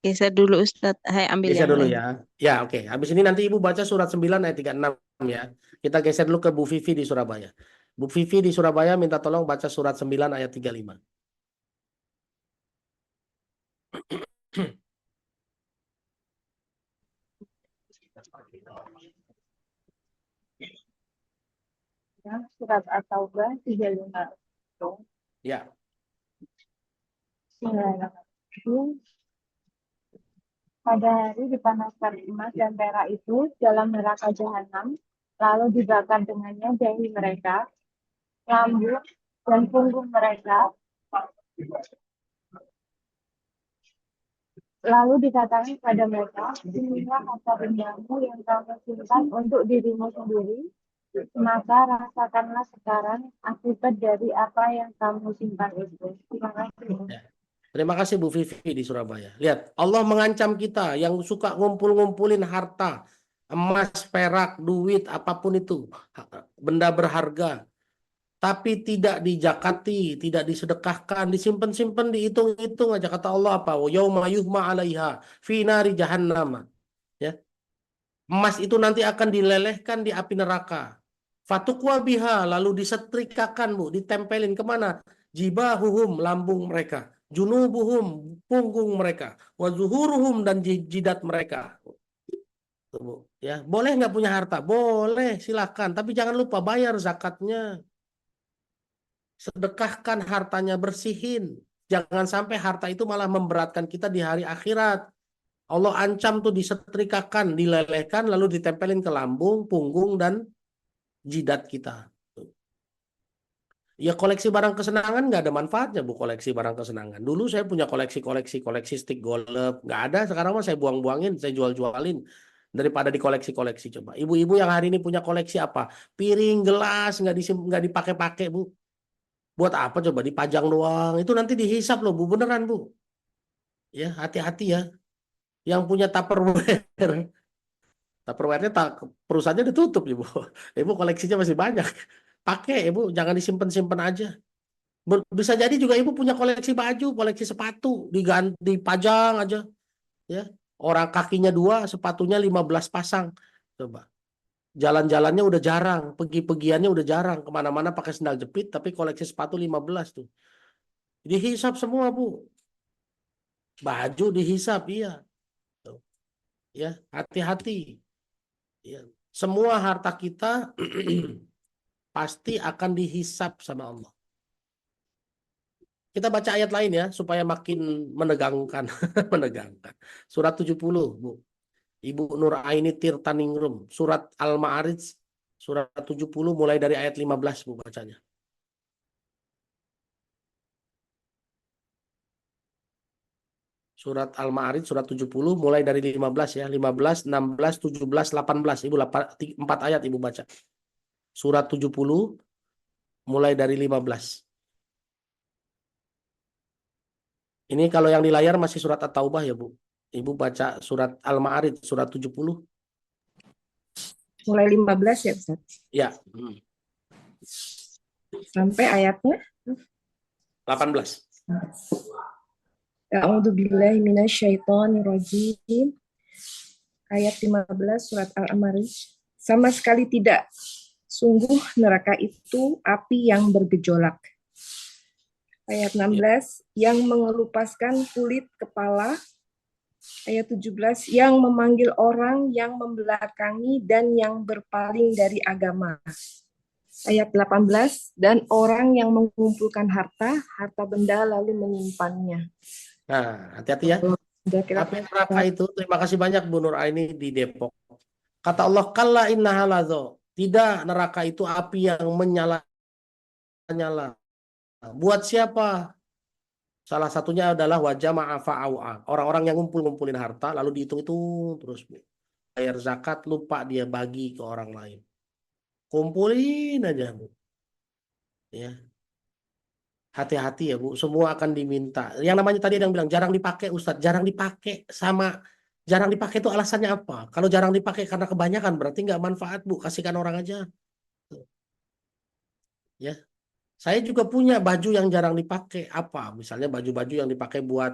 Geser dulu Ustadz. Hai, ambil Geser yang dulu lain. ya. Ya, oke. Habis ini nanti Ibu baca surat 9 ayat 36 ya. Kita geser dulu ke Bu Vivi di Surabaya. Bu Vivi di Surabaya minta tolong baca surat 9 ayat 35. Surat At-Taubah 35. Ya. Bismillahirrahmanirrahim. Pada hari dipanaskan emas dan perak itu dalam neraka jahanam, lalu dibakar dengannya dahi mereka, lambung dan punggung mereka. Lalu dikatakan kepada mereka, inilah harta bendamu yang kamu simpan untuk dirimu sendiri, maka rasakanlah sekarang akibat dari apa yang kamu simpan itu. Terima kasih. Terima kasih Bu Vivi di Surabaya. Lihat, Allah mengancam kita yang suka ngumpul-ngumpulin harta, emas, perak, duit, apapun itu, benda berharga, tapi tidak dijakati, tidak disedekahkan, disimpan-simpan, dihitung-hitung aja. Kata Allah apa? Yauma yuhma 'alaiha fi nari jahannam. Ya. Emas itu nanti akan dilelehkan di api neraka. Fatukwa biha, lalu disetrikakan, Bu, ditempelin kemana? Jibahuhum, lambung mereka. Junubuhum, punggung mereka. Wazuhuruhum, dan jidat mereka. Tuh, Bu. Ya, boleh nggak punya harta? Boleh, silakan. Tapi jangan lupa bayar zakatnya. Sedekahkan hartanya, bersihin. Jangan sampai harta itu malah memberatkan kita di hari akhirat. Allah ancam tuh disetrikakan, dilelehkan, lalu ditempelin ke lambung, punggung, dan jidat kita. Ya koleksi barang kesenangan nggak ada manfaatnya, Bu, koleksi barang kesenangan. Dulu saya punya koleksi stick golf, nggak ada. Sekarang mah saya buang-buangin, saya jual-jualin daripada dikoleksi-koleksi. Coba ibu-ibu yang hari ini punya koleksi apa? Piring, gelas, nggak dipakai-pakai, Bu. Buat apa coba? Dipajang doang. Itu nanti dihisap loh, Bu, beneran, Bu. Ya hati-hati ya. Yang punya Tupperware Tupperware-nya perusahaannya ditutup Ibu. Ibu koleksinya masih banyak. Pakai Ibu, jangan disimpan-simpan aja. Bisa jadi juga Ibu punya koleksi baju, koleksi sepatu, diganti, dipajang aja. Ya. Orang kakinya 2, sepatunya 15 pasang. Coba. Jalan-jalannya udah jarang, pergi-pergiannya udah jarang. Kemana-mana pakai sendal jepit, tapi koleksi sepatu 15 tuh. Dihisap semua Bu. Baju dihisap, iya. Tuh. Ya, hati-hati. Ya. Semua harta kita pasti akan dihisap sama Allah. Kita baca ayat lain ya, supaya makin menegangkan. Menegangkan. Surat 70, Bu. Ibu Nur Aini Tirtaningrum. Surat Al-Ma'arij, surat 70, mulai dari ayat 15, Bu, bacanya. Surat Al-Ma'arij, surat 70, mulai dari 15 ya. 15, 16, 17, 18. Ibu 4 ayat Ibu baca. Surat 70, mulai dari 15. Ini kalau yang di layar masih surat At-Taubah ya Bu. Ibu baca surat Al-Ma'arij, surat 70. Mulai 15 ya Ustaz? Ya. Sampai ayatnya? 18. A'udzubillahi minasyaitonirrajim. Ayat 15 surat Al-Ma'arij. Sama sekali tidak. Sungguh neraka itu api yang bergejolak. Ayat 16, yang mengelupaskan kulit kepala. Ayat 17, yang memanggil orang yang membelakangi dan yang berpaling dari agama. Ayat 18, dan orang yang mengumpulkan harta benda lalu menyimpannya. Nah, hati-hati ya. Api neraka itu, terima kasih banyak Bu Nur Aini di Depok. Kata Allah, kalla innaha lazo. Tidak, neraka itu api yang menyala-nyala. Buat siapa? Salah satunya adalah wajah ma'afa'awa. Orang-orang yang ngumpulin harta, lalu dihitung-hitung terus. Bayar zakat, lupa dia bagi ke orang lain. Kumpulin aja, Bu. Ya. Hati-hati ya Bu, semua akan diminta. Yang namanya tadi ada yang bilang, jarang dipakai Ustadz. Jarang dipakai sama, jarang dipakai itu alasannya apa? Kalau jarang dipakai karena kebanyakan, berarti nggak manfaat Bu. Kasihkan orang aja. Ya. Saya juga punya baju yang jarang dipakai. Apa? Misalnya baju-baju yang dipakai buat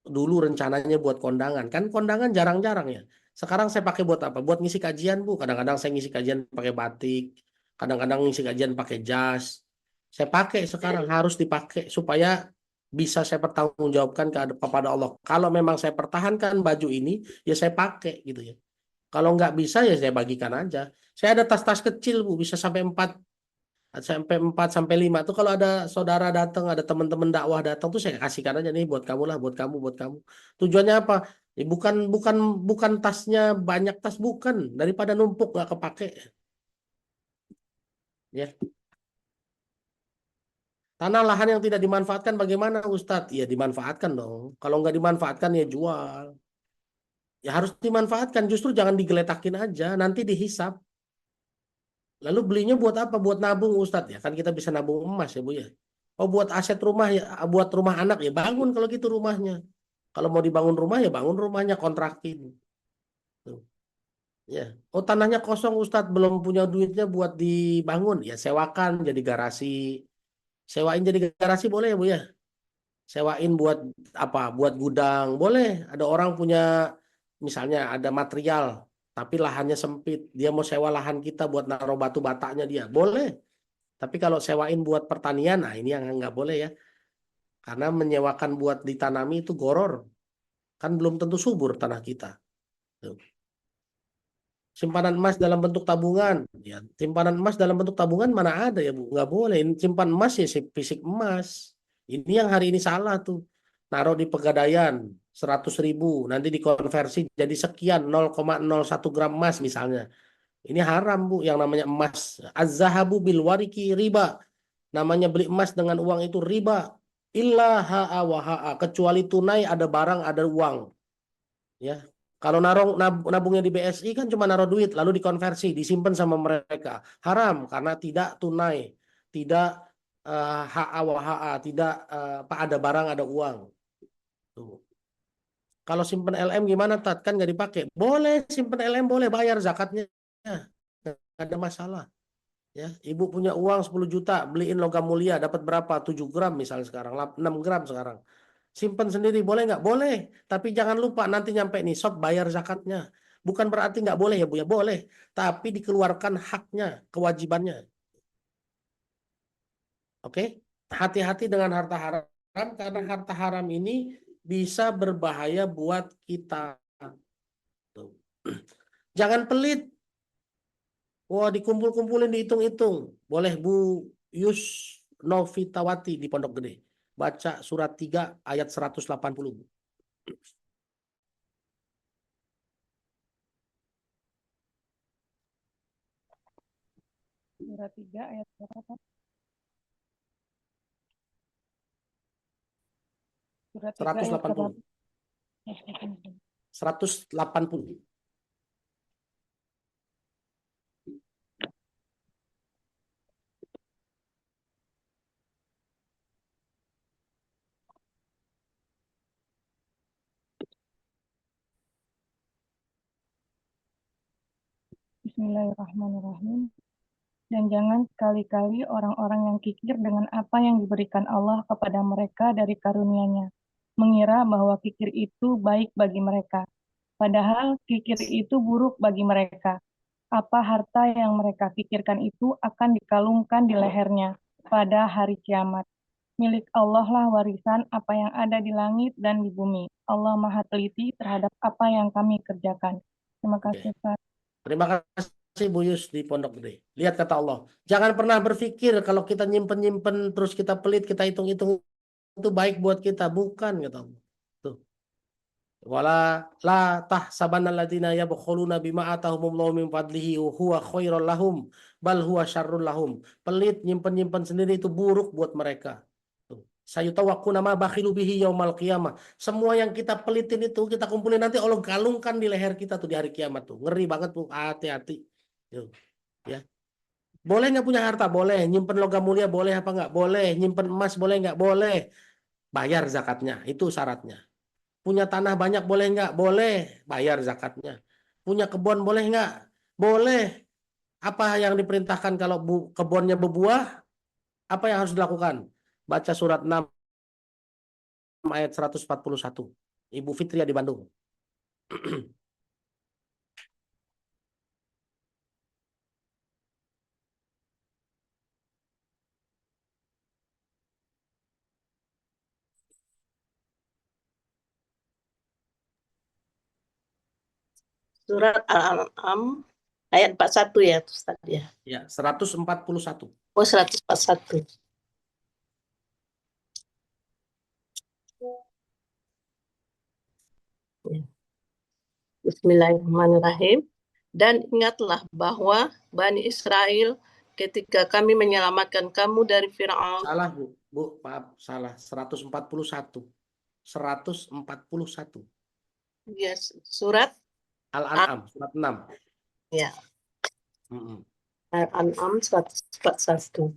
dulu rencananya buat kondangan. Kan kondangan jarang-jarang ya. Sekarang saya pakai buat apa? Buat ngisi kajian Bu. Kadang-kadang saya ngisi kajian pakai batik. Kadang-kadang ngisi kajian pakai jas. Saya pakai sekarang, harus dipakai supaya bisa saya pertanggungjawabkan kepada Allah. Kalau memang saya pertahankan baju ini, ya saya pakai gitu ya. Kalau nggak bisa ya saya bagikan aja. Saya ada tas-tas kecil Bu, bisa sampai 4 sampai 5 tuh, kalau ada saudara datang, ada teman-teman dakwah datang tuh saya kasihkan aja nih, buat kamu lah, buat kamu, buat kamu. Tujuannya apa? Ya, bukan tasnya banyak tas, bukan, daripada numpuk nggak kepake. Ya. Tanah lahan yang tidak dimanfaatkan bagaimana Ustadz? Ya dimanfaatkan dong. Kalau nggak dimanfaatkan ya jual. Ya harus dimanfaatkan, justru jangan digeletakin aja, nanti dihisap. Lalu belinya buat apa? Buat nabung Ustadz ya. Kan kita bisa nabung emas ya Bu ya. Oh buat aset rumah ya, buat rumah anak ya bangun kalau gitu rumahnya. Kalau mau dibangun rumah ya bangun rumahnya, kontrakin. Tuh. Ya. Oh tanahnya kosong Ustadz, belum punya duitnya buat dibangun. Ya sewakan jadi garasi. Sewain jadi garasi boleh ya Bu ya. Sewain buat apa? Buat gudang boleh. Ada orang punya, misalnya ada material tapi lahannya sempit, dia mau sewa lahan kita buat naruh batu batanya, dia boleh. Tapi kalau sewain buat pertanian, nah ini yang nggak boleh ya. Karena menyewakan buat ditanami itu goror. Kan belum tentu subur tanah kita. Tuh. Simpanan emas dalam bentuk tabungan. Ya, simpanan emas dalam bentuk tabungan mana ada ya Bu? Nggak boleh. Simpan emas ya fisik emas. Ini yang hari ini salah tuh. Naruh di Pegadaian 100.000, nanti dikonversi jadi sekian 0,01 gram emas misalnya. Ini haram Bu, yang namanya emas. Az-zahabu bil wariki riba. Namanya beli emas dengan uang itu riba. Illa ha'a wa ha'a. Kecuali tunai, ada barang, ada uang. Ya. Kalau nabungnya di BSI kan cuma naruh duit lalu dikonversi, disimpan sama mereka. Haram karena tidak tunai, tidak ha'a wa ha'a, tidak ada barang, ada uang. Tuh. Kalau simpen LM gimana Tat? Kan nggak dipakai. Boleh simpen LM, boleh bayar zakatnya. Nggak ada masalah. Ya, ibu punya uang 10 juta, beliin logam mulia, dapat berapa? 7 gram misalnya sekarang, 6 gram sekarang. Simpen sendiri, boleh nggak? Boleh. Tapi jangan lupa nanti nyampe nisab bayar zakatnya. Bukan berarti nggak boleh ya Bu ya, boleh. Tapi dikeluarkan haknya, kewajibannya. Oke? Hati-hati dengan harta haram, karena harta haram ini bisa berbahaya buat kita. Tuh. Jangan pelit. Wah, dikumpul-kumpulin, dihitung-hitung. Boleh Bu Yus Novitawati di Pondok Gede. Baca surat 3 ayat 180. Surat 3 ayat berapa? Surat 3 ayat berapa? 180. 180. Bismillahirrahmanirrahim. Dan jangan sekali-kali orang-orang yang kikir dengan apa yang diberikan Allah kepada mereka dari karunia-Nya, mengira bahwa kikir itu baik bagi mereka. Padahal kikir itu buruk bagi mereka. Apa harta yang mereka kikirkan itu akan dikalungkan di lehernya pada hari kiamat. Milik Allah lah warisan apa yang ada di langit dan di bumi. Allah Maha Teliti terhadap apa yang kami kerjakan. Terima kasih, Ustaz. Terima kasih Bu Yus di Pondok Gede. Lihat kata Allah. Jangan pernah berpikir kalau kita nyimpen-nyimpen terus kita pelit, kita hitung-hitung itu baik buat kita. Bukan kata Allah. Tuh. Wala la tahsabanna alladziina yabkhuluna bima atahumullahu min fadlihi huwa khairul lahum bal huwa syarrul lahum. Pelit nyimpen-nyimpen sendiri itu buruk buat mereka. Sayutawaqquna ma bakhilu bihi yaumal qiyamah. Semua yang kita pelitin itu kita kumpulin nanti Allah galungkan di leher kita tuh di hari kiamat tuh. Ngeri banget tuh, hati-hati. Ya. Boleh nggak punya harta? Boleh. Nyimpen logam mulia boleh apa nggak? Boleh. Nyimpen emas boleh nggak? Boleh. Bayar zakatnya, itu syaratnya. Punya tanah banyak boleh nggak? Boleh. Bayar zakatnya. Punya kebun boleh nggak? Boleh. Apa yang diperintahkan kalau kebunnya berbuah? Apa yang harus dilakukan? Baca surat 6 ayat 141. Ibu Fitria di Bandung. Surat Al-An'am ayat 41 ya Ustaz ya. Ya, 141. Oh, 141. Bismillahirrahmanirrahim. Dan ingatlah bahwa Bani Israel ketika kami menyelamatkan kamu dari Fir'aun. Salah Bu, maaf, salah. 141. 141. Yes, surat Al-An'am, surat 6. Ya. Al-An'am 141.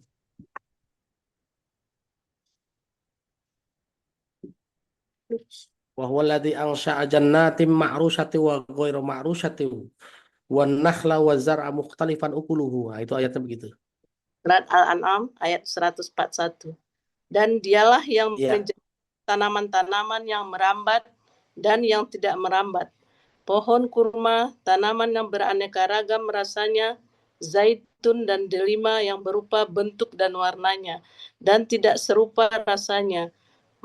Wa huwa alladzi ansha'a jannatin ma'rusyati wa ghairu ma'rusyati wan nakhla wa zar'a mukhtalifan ukuluhu. Nah, itu ayatnya begitu. Surat Al-An'am ayat 141. Dan dialah yang menjadi tanaman-tanaman yang merambat dan yang tidak merambat. Pohon kurma, tanaman yang beraneka ragam rasanya, zaitun dan delima yang berupa bentuk dan warnanya, dan tidak serupa rasanya.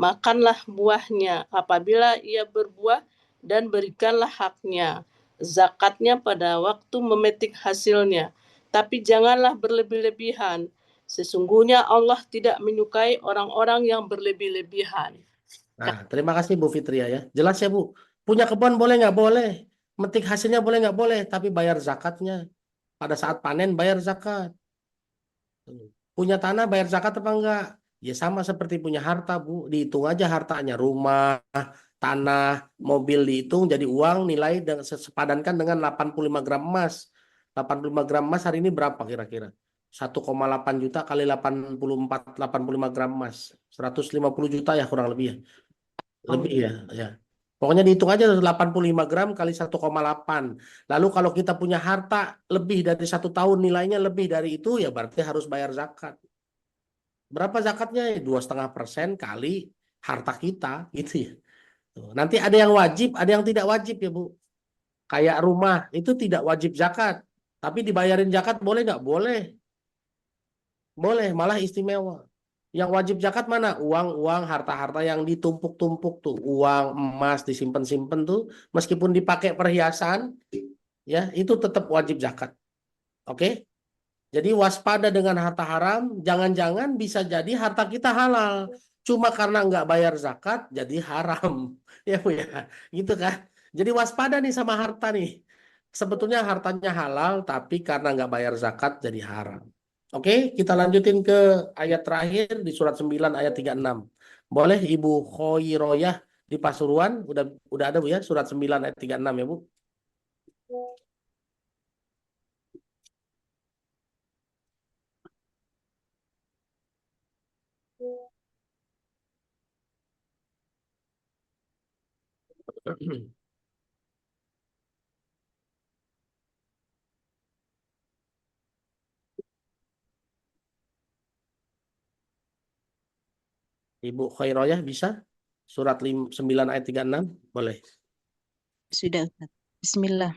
Makanlah buahnya apabila ia berbuah dan berikanlah haknya, zakatnya pada waktu memetik hasilnya. Tapi janganlah berlebih-lebihan. Sesungguhnya Allah tidak menyukai orang-orang yang berlebih-lebihan. Nah, terima kasih Bu Fitria ya. Jelas ya Bu. Punya kebun boleh nggak? Boleh. Metik hasilnya boleh nggak? Boleh. Tapi bayar zakatnya. Pada saat panen bayar zakat. Punya tanah bayar zakat apa enggak? Ya sama seperti punya harta Bu. Dihitung aja hartanya. Rumah, tanah, mobil dihitung jadi uang nilai sepadankan dengan 85 gram emas. 85 gram emas hari ini berapa kira-kira? 1,8 juta kali 85 gram emas. 150 juta ya kurang lebih ya. Lebih ya. Pokoknya dihitung aja 85 gram kali 1,8. Lalu kalau kita punya harta lebih dari 1 tahun, nilainya lebih dari itu, ya berarti harus bayar zakat. Berapa zakatnya? 2,5% kali harta kita, gitu ya. Tuh. Nanti ada yang wajib, ada yang tidak wajib ya Bu. Kayak rumah itu tidak wajib zakat, tapi dibayarin zakat boleh nggak? Boleh. Boleh, malah istimewa. Yang wajib zakat mana? Uang, harta-harta yang ditumpuk-tumpuk tuh. Uang, emas, disimpan-simpan tuh. Meskipun dipakai perhiasan, ya itu tetap wajib zakat. Oke? Jadi waspada dengan harta haram. Jangan-jangan bisa jadi harta kita halal. Cuma karena nggak bayar zakat, jadi haram. Ya Bu ya? Gitu kan? Jadi waspada nih sama harta nih. Sebetulnya hartanya halal, tapi karena nggak bayar zakat, jadi haram. Oke, kita lanjutin ke ayat terakhir di surat 9 ayat 36. Boleh Ibu Khoiroyah di Pasuruan? Udah ada Bu ya, surat 9 ayat 36 ya Bu. Ibu Khoiroyah bisa? Surat 9 ayat 36? Boleh. Sudah, Ustaz. Bismillah.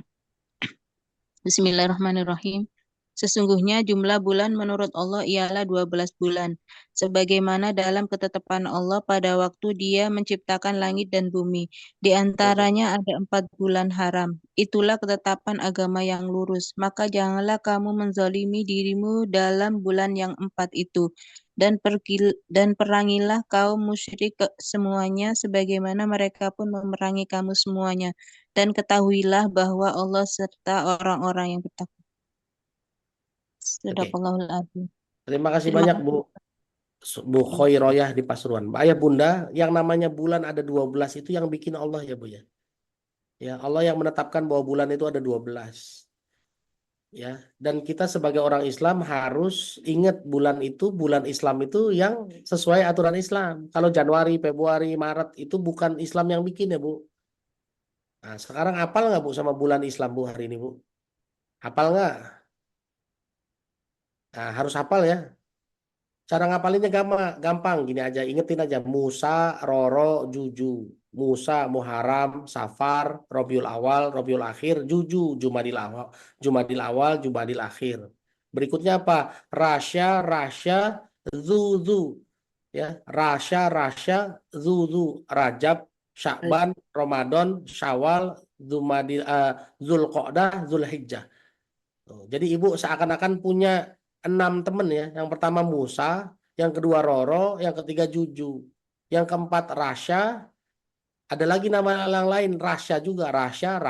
Bismillahirrahmanirrahim. Sesungguhnya jumlah bulan menurut Allah ialah 12 bulan. Sebagaimana dalam ketetapan Allah pada waktu Dia menciptakan langit dan bumi. Di antaranya ada 4 bulan haram. Itulah ketetapan agama yang lurus. Maka janganlah kamu menzalimi dirimu dalam bulan yang 4 itu. Dan perangilah kaum musyrik semuanya sebagaimana mereka pun memerangi kamu semuanya. Dan ketahuilah bahwa Allah serta orang-orang yang bertakwa. Sadaqallahul adzim. Terima kasih Terima banyak Bu Khoiroyah di Pasuruan. Ayah Bunda, yang namanya bulan ada 12 itu yang bikin Allah ya Bu ya. Ya, Allah yang menetapkan bahwa bulan itu ada 12. Ya, dan kita sebagai orang Islam harus ingat bulan Islam itu yang sesuai aturan Islam. Kalau Januari, Februari, Maret itu bukan Islam yang bikin ya Bu. Nah, sekarang hafal nggak Bu sama bulan Islam Bu hari ini Bu? Hafal nggak? Nah, harus hafal ya. Cara ngapalinnya gampang, gini aja, ingetin aja. Musa, Roro, Juju. Musa, Muharram, Safar, Rabiul Awal, Rabiul Akhir, Juju, Jumadil Awal, Jumadil Akhir. Berikutnya apa? Rasya, Zuzu. Ya, Rasya, Zuzu. Rajab, Syakban, Ramadan, Syawal, Zulqa'dah, Zulhijjah. Jadi ibu seakan-akan punya 6 teman ya. Yang pertama Musa, yang kedua Roro, yang ketiga Juju, yang keempat Rasya. Ada lagi nama yang lain, Rasya juga, Rasya,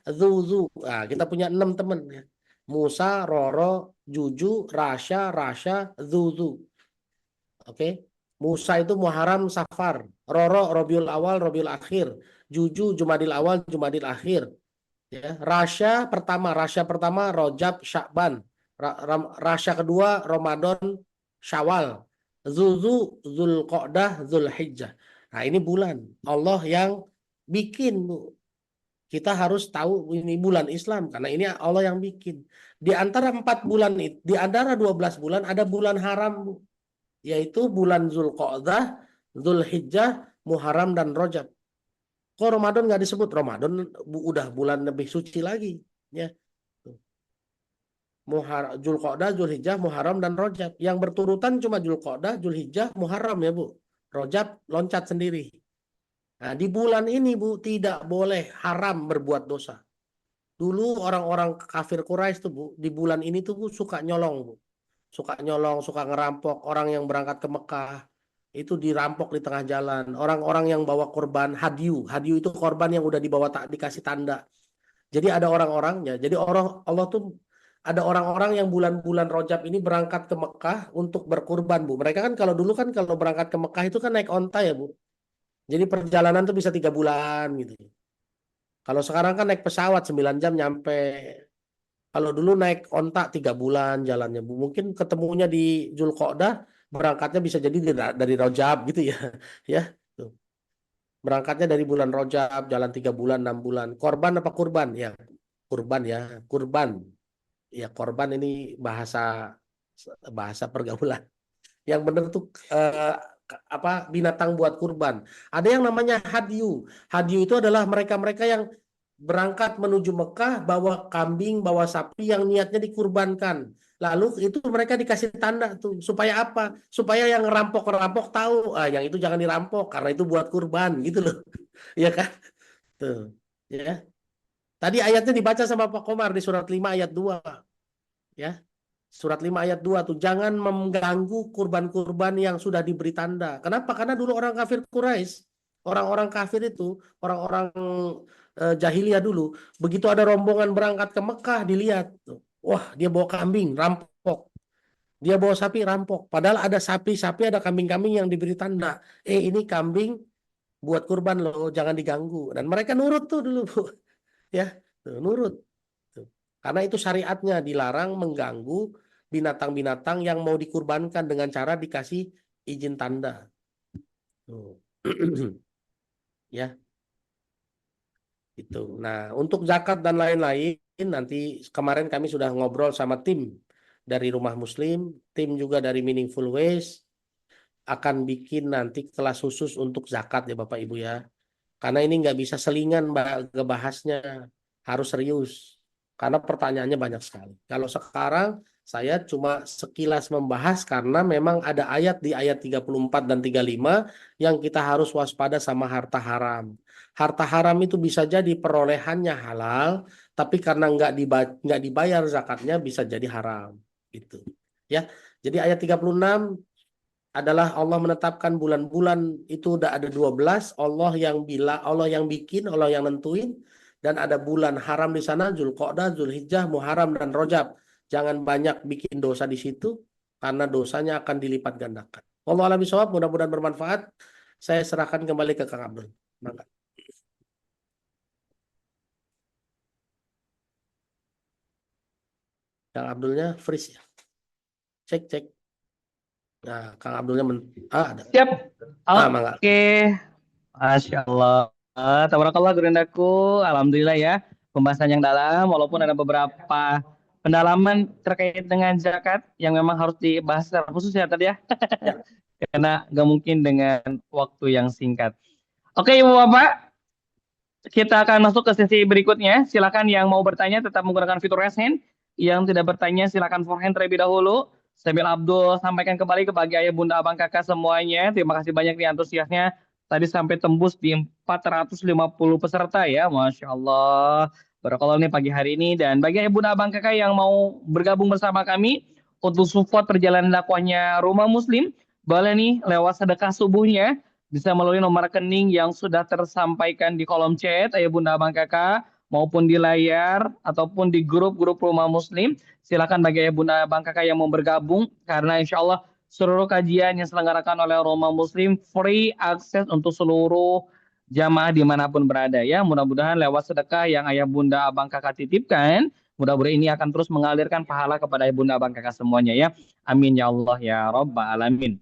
Zuzu. Nah, kita punya 6 teman ya. Musa, Roro, Juju, Rasya, Zuzu. Oke. Musa itu Muharram, Safar. Roro, Rabiul Awal, Rabiul Akhir. Juju, Jumadil Awal, Jumadil Akhir. Ya, Rasya pertama Rajab, Syakban. Rasya kedua Ramadan, Syawal. Zuzu, Zulqa'dah, Zulhijjah. Nah, ini bulan Allah yang bikin, Bu. Kita harus tahu ini bulan Islam karena ini Allah yang bikin. Di antara 4 bulan itu, di antara 12 bulan ada bulan haram, Bu. Yaitu bulan Zulqa'dah, Zulhijjah, Muharram dan Rajab. Kok Ramadan nggak disebut? Ramadan udah bulan lebih suci lagi, ya. Zulqa'dah, Zulhijjah, Muharram dan Rajab. Yang berturutan cuma Zulqa'dah, Zulhijjah, Muharram ya Bu. Rajab loncat sendiri. Nah, di bulan ini Bu tidak boleh haram berbuat dosa. Dulu orang-orang kafir Quraisy tuh Bu, di bulan ini tuh Bu suka nyolong Bu. Suka nyolong, suka ngerampok orang yang berangkat ke Mekah. Itu dirampok di tengah jalan. Orang-orang yang bawa korban hadyu itu korban yang udah dibawa dikasih tanda. Jadi ada orang-orangnya. Jadi Allah tuh ada orang-orang yang bulan-bulan Rajab ini berangkat ke Mekah untuk berkurban, Bu. Mereka kan kalau dulu kan kalau berangkat ke Mekah itu kan naik onta ya, Bu. Jadi perjalanan tuh bisa 3 bulan gitu. Kalau sekarang kan naik pesawat 9 jam nyampe. Kalau dulu naik onta 3 bulan jalannya, Bu. Mungkin ketemunya di Zulqa'dah, berangkatnya bisa jadi dari Rajab gitu ya. Ya. Berangkatnya dari bulan Rajab, jalan 3 bulan, 6 bulan. Korban apa kurban? Ya, kurban ya, kurban. Ya, korban ini bahasa pergaulan. Yang benar tuh binatang buat kurban. Ada yang namanya hadyu. Hadyu itu adalah mereka-mereka yang berangkat menuju Mekah bawa kambing, bawa sapi yang niatnya dikurbankan. Lalu itu mereka dikasih tanda tuh supaya apa? Supaya yang ngerampok-ngerampok tahu, yang itu jangan dirampok karena itu buat kurban gitu loh. Iya kan? Tuh, ya. Tadi ayatnya dibaca sama Pak Komar di surat 5 ayat 2. Ya. Surat 5 ayat 2 tuh, jangan mengganggu kurban-kurban yang sudah diberi tanda. Kenapa? Karena dulu orang kafir Quraisy, orang-orang kafir itu, orang-orang jahiliyah dulu, begitu ada rombongan berangkat ke Mekah, dilihat tuh, wah dia bawa kambing, rampok. Dia bawa sapi, rampok. Padahal ada sapi-sapi, ada kambing-kambing yang diberi tanda. Ini kambing buat kurban loh, jangan diganggu. Dan mereka nurut tuh dulu, Bu. Ya, tuh, nurut. Tuh. Karena itu syariatnya dilarang mengganggu binatang-binatang yang mau dikurbankan dengan cara dikasih izin tanda. Tuh. Ya. Itu. Nah, untuk zakat dan lain-lain nanti kemarin kami sudah ngobrol sama tim dari Rumah Muslim, tim juga dari Meaningful Ways akan bikin nanti kelas khusus untuk zakat ya Bapak Ibu ya. Karena ini nggak bisa selingan ngebahasnya, harus serius. Karena pertanyaannya banyak sekali. Kalau sekarang saya cuma sekilas membahas karena memang ada ayat di ayat 34 dan 35 yang kita harus waspada sama harta haram. Harta haram itu bisa jadi perolehannya halal, tapi karena nggak dibayar zakatnya bisa jadi haram. Gitu. Ya, jadi ayat 36 adalah Allah menetapkan bulan-bulan itu udah ada 12, Allah yang bikin, Allah yang nentuin, dan ada bulan haram di sana, Dzulqa'dah, Dzulhijjah, Muharram dan Rajab. Jangan banyak bikin dosa di situ karena dosanya akan dilipat gandakan. Wallahu a'lam bishawab, mudah-mudahan bermanfaat. Saya serahkan kembali ke Kang Abdul. Mangga. Kang Abdulnya freeze ya. Cek. Nah, Kang Abdulnya ada. Siap. Mangga. Oke. Masya Allah. Tabarakallah gurindaku. Alhamdulillah ya. Pembahasan yang dalam, walaupun ada beberapa pendalaman terkait dengan zakat yang memang harus dibahas secara khusus ya tadi ya. Karena nggak mungkin dengan waktu yang singkat. Oke Ibu Bapak, kita akan masuk ke sesi berikutnya. Silakan yang mau bertanya tetap menggunakan fitur raise hand. Yang tidak bertanya silakan forehand terlebih dahulu. Sambil Abdul sampaikan kembali kepada ayah bunda abang kakak semuanya. Terima kasih banyak nih antusiasnya. Tadi sampai tembus di 450 peserta ya. Masya Allah. Barakallah nih pagi hari ini. Dan bagi ayah bunda abang kakak yang mau bergabung bersama kami untuk support perjalanan dakwahnya Rumah Muslim, boleh nih lewat sedekah subuhnya. Bisa melalui nomor rekening yang sudah tersampaikan di kolom chat, ayah bunda abang kakak, maupun di layar, ataupun di grup-grup Rumah Muslim. Silakan bagi ayah bunda abang kakak yang mau bergabung, karena insya Allah seluruh kajian yang diselenggarakan oleh Rumah Muslim free akses untuk seluruh jamaah dimanapun berada ya. Mudah-mudahan lewat sedekah yang ayah bunda abang kakak titipkan, mudah-mudahan ini akan terus mengalirkan pahala kepada ayah bunda abang kakak semuanya ya. Amin ya Allah ya Rabbal Alamin.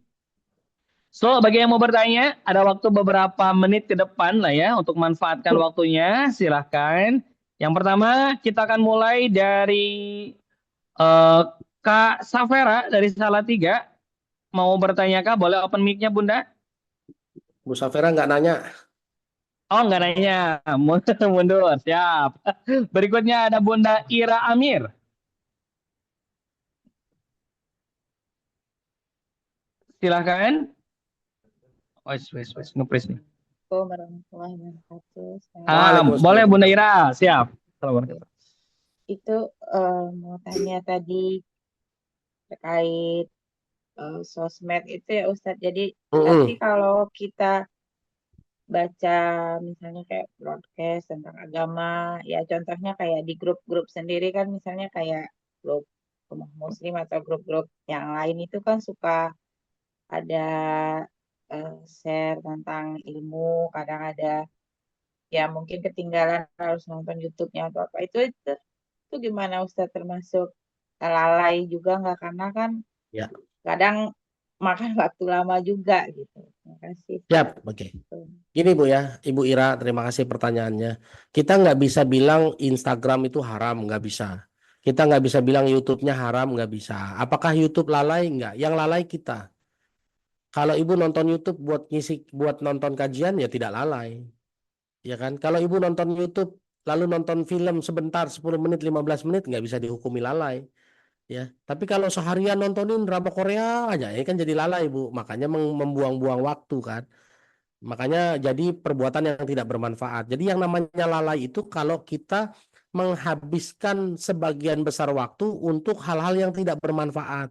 So, bagi yang mau bertanya, ada waktu beberapa menit ke depan lah ya untuk manfaatkan waktunya. Silahkan. Yang pertama, kita akan mulai dari Kak Safera dari Salatiga. Mau bertanya Kak? Boleh open mic-nya Bunda? Bu Safera nggak nanya. Oh, nggak nanya. Mundur. Siap. Berikutnya ada Bunda Ira Amir. Silahkan. Wes, nge-press nih. Warahmatullahi wabarakatuh. Boleh Bunda Ira, siap. Assalamualaikum. Itu mau tanya tadi terkait sosmed itu ya Ustadz. Jadi nanti kalau kita baca misalnya kayak broadcast tentang agama, ya contohnya kayak di grup-grup sendiri kan, misalnya kayak grup Rumah Muslim atau grup-grup yang lain itu kan suka ada share tentang ilmu, kadang ada ya mungkin ketinggalan harus nonton YouTube-nya atau apa. Itu gimana Ustadz, termasuk lalai juga nggak? Karena kan kadang makan waktu lama juga gitu. Terima kasih. Siap, oke. Gini Bu ya, Ibu Ira, terima kasih pertanyaannya. Kita nggak bisa bilang Instagram itu haram, nggak bisa. Kita nggak bisa bilang YouTube-nya haram, nggak bisa. Apakah YouTube lalai? Nggak. Yang lalai kita. Kalau Ibu nonton YouTube buat nonton kajian ya tidak lalai. Ya kan? Kalau Ibu nonton YouTube lalu nonton film sebentar 10 menit 15 menit nggak bisa dihukumi lalai. Ya, tapi kalau seharian nontonin drama Korea aja ini kan jadi lalai Bu. Makanya membuang-buang waktu kan. Makanya jadi perbuatan yang tidak bermanfaat. Jadi yang namanya lalai itu kalau kita menghabiskan sebagian besar waktu untuk hal-hal yang tidak bermanfaat.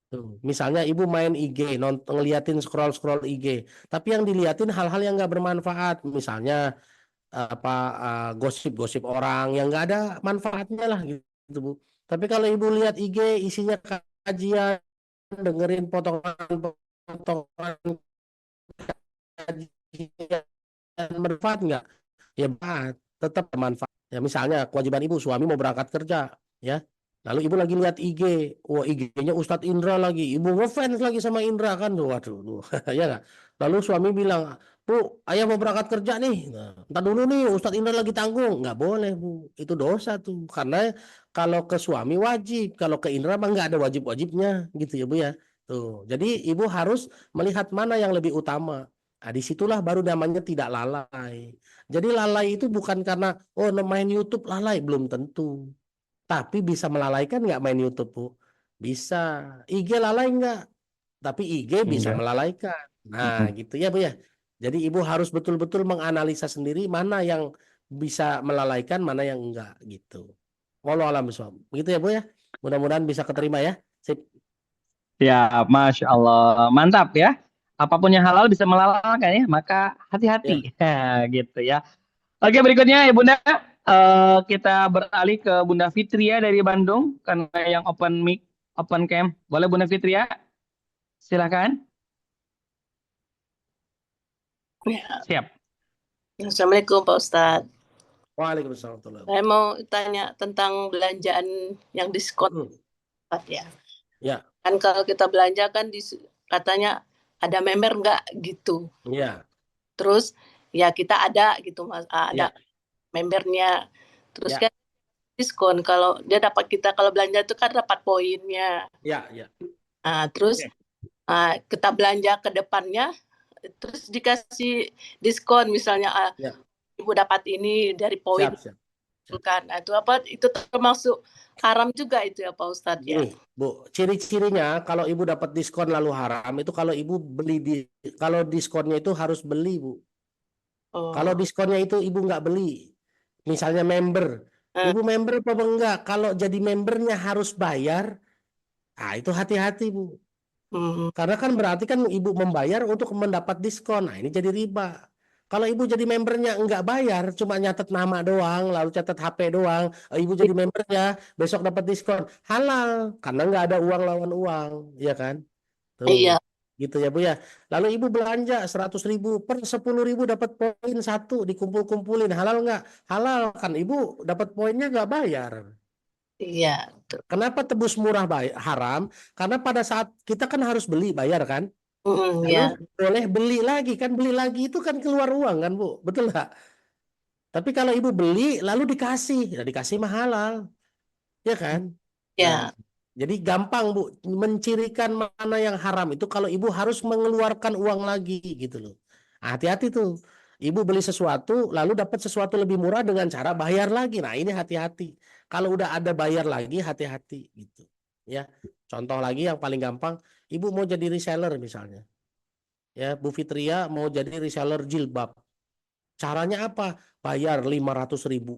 Tuh, misalnya ibu main IG, ngeliatin scroll IG, tapi yang diliatin hal-hal yang nggak bermanfaat, misalnya gosip-gosip orang yang nggak ada manfaatnya lah gitu Bu. Tapi kalau ibu lihat IG isinya kajian, dengerin potongan-potongan kajian bermanfaat nggak? Ya tetap bermanfaat. Ya misalnya kewajiban ibu, suami mau berangkat kerja, ya. Lalu ibu lagi lihat IG, wah IG-nya Ustadz Indra lagi, ibu ngefans lagi sama Indra kan, waduh, ya nggak? Lalu suami bilang, Bu, ayah mau berangkat kerja nih, nah, entar dulu nih Ustadz Indra lagi tanggung, nggak boleh Bu, itu dosa tuh, karena kalau ke suami wajib, kalau ke Indra mah nggak ada wajib-wajibnya, gitu ya Bu ya. Tuh, jadi ibu harus melihat mana yang lebih utama. Nah, disitulah baru namanya tidak lalai. Jadi lalai itu bukan karena main YouTube lalai, belum tentu. Tapi bisa melalaikan nggak main YouTube, Bu? Bisa. IG lalai nggak? Tapi IG bisa Enggak. melalaikan. Nah, gitu ya, Bu ya. Jadi Ibu harus betul-betul menganalisa sendiri mana yang bisa melalaikan, mana yang enggak gitu. Wallahu a'lam bishawab. Begitu ya, Bu ya. Mudah-mudahan bisa keterima ya. Sip. Ya, Masya Allah. Mantap ya. Apapun yang halal bisa melalaikan ya, maka hati-hati. Ya. Gitu ya. Oke, berikutnya ya Bunda. Kita beralih ke Bunda Fitria dari Bandung karena yang open mic, open cam. Boleh Bunda Fitria? Silakan. Ya. Siap. Assalamualaikum Pak Ustadz. Waalaikumsalam. Saya mau tanya tentang belanjaan yang diskon, Pak ya. Ya. Kan kalau kita belanja kan katanya ada member nggak gitu. Iya. Terus ya kita ada gitu Mas, ada membernya. Terus kan diskon kalau dia dapat kita kalau belanja itu kan dapat poinnya. Iya, iya. Nah, terus kita belanja ke depannya terus dikasih diskon misalnya Ibu dapat ini dari poin. Kan. Nah, itu apa? Itu termasuk haram juga itu ya Pak Ustadz ya. Gini, Bu, ciri-cirinya kalau Ibu dapat diskon lalu haram itu kalau Ibu kalau diskonnya itu harus beli, Bu. Kalau diskonnya itu Ibu nggak beli, misalnya member, Ibu member apa enggak? Kalau jadi membernya harus bayar, itu hati-hati Bu. Karena kan berarti kan Ibu membayar untuk mendapat diskon, nah ini jadi riba. Kalau Ibu jadi membernya enggak bayar, cuma nyatet nama doang, lalu catat HP doang, Ibu jadi membernya, besok dapat diskon, halal, karena enggak ada uang lawan uang, ya kan? Tuh. Iya. Gitu ya Bu ya. Lalu Ibu belanja 100.000 per 10.000 dapat poin 1 dikumpul-kumpulin, halal nggak? Halal kan Ibu dapat poinnya nggak bayar. Iya. Kenapa tebus murah haram? Karena pada saat kita kan harus beli bayar kan? Lalu boleh beli lagi kan, beli lagi itu kan keluar uang kan Bu, betul nggak? Tapi kalau Ibu beli lalu dikasih, dikasih mah halal, ya kan? Ya. Jadi gampang Bu, mencirikan mana yang haram itu kalau Ibu harus mengeluarkan uang lagi gitu loh. Hati-hati tuh, Ibu beli sesuatu lalu dapat sesuatu lebih murah dengan cara bayar lagi. Nah ini hati-hati. Kalau udah ada bayar lagi hati-hati gitu. Ya, contoh lagi yang paling gampang, Ibu mau jadi reseller misalnya. Ya, Bu Fitria mau jadi reseller jilbab. Caranya apa? Bayar 500.000.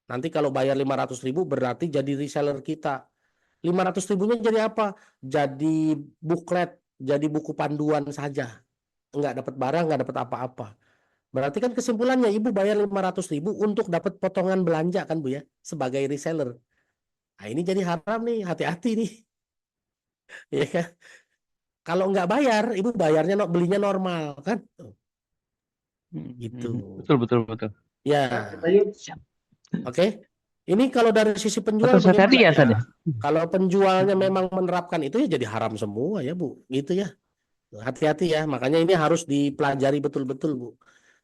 Nanti kalau bayar 500.000 berarti jadi reseller kita. 500.000-nya jadi apa? Jadi buklet, jadi buku panduan saja. Enggak dapat barang, enggak dapat apa-apa. Berarti kan kesimpulannya Ibu bayar 500.000 untuk dapat potongan belanja kan Bu ya, sebagai reseller. Nah ini jadi haram nih, hati-hati nih. Ya kan? Kalau enggak bayar, Ibu bayarnya belinya normal kan? Gitu. Betul. Ya. Oke. Ini kalau dari sisi penjual Harus hati-hati bagaimana ya, ya? Ustaz ya? Kalau penjualnya memang menerapkan itu ya jadi haram semua ya Bu, gitu ya. Hati-hati ya, makanya ini harus dipelajari betul-betul Bu.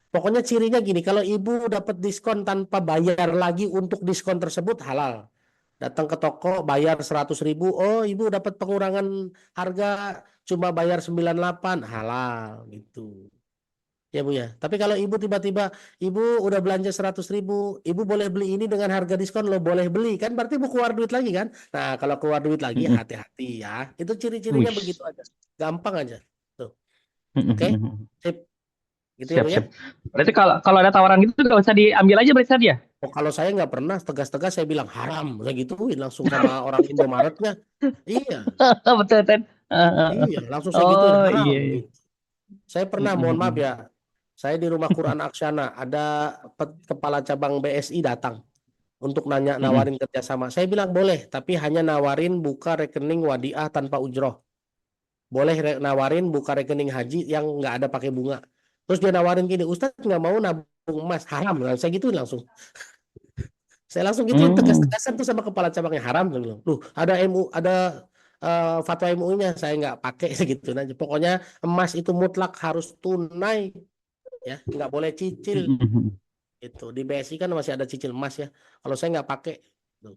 Pokoknya cirinya gini, kalau ibu dapat diskon tanpa bayar lagi untuk diskon tersebut halal. Datang ke toko bayar 100.000, oh ibu dapat pengurangan harga cuma bayar 98, halal gitu. Ya Bu ya. Tapi kalau ibu tiba-tiba ibu udah belanja 100.000, ibu boleh beli ini dengan harga diskon, lo boleh beli kan? Berarti ibu keluar duit lagi kan? Nah kalau keluar duit lagi hati-hati ya. Itu ciri-cirinya Wih. begitu aja. Gampang aja. Tuh. Mm-mm. Oke. Sip. Gitu ya Siap, Bu ya. siap. Berarti kalau ada tawaran gitu nggak usah diambil aja berarti Ustaz ya? Oh, kalau saya nggak pernah tegas-tegas saya bilang haram, saya gituin langsung sama orang Indomaretnya. Iya, Betul kan? iya, langsung saya gituin Oh haram. iya. Gitu. Saya pernah, mohon maaf ya, saya di rumah Quran Aksana ada kepala cabang BSI datang untuk nanya nawarin kerjasama. Saya bilang boleh, tapi hanya nawarin buka rekening wadiah tanpa ujroh. Boleh nawarin buka rekening haji yang nggak ada pakai bunga. Terus dia nawarin gini, Ustadz nggak mau nabung emas, haram. Saya gituin langsung. Saya langsung gituin tegas-tegasan tuh sama kepala cabangnya, haram. Saya bilang, loh ada fatwa MUI-nya, saya nggak pakai segitu aja. Pokoknya emas itu mutlak harus tunai, ya nggak boleh cicil. Itu di BSI kan masih ada cicil emas ya. Kalau saya nggak pakai. Tuh.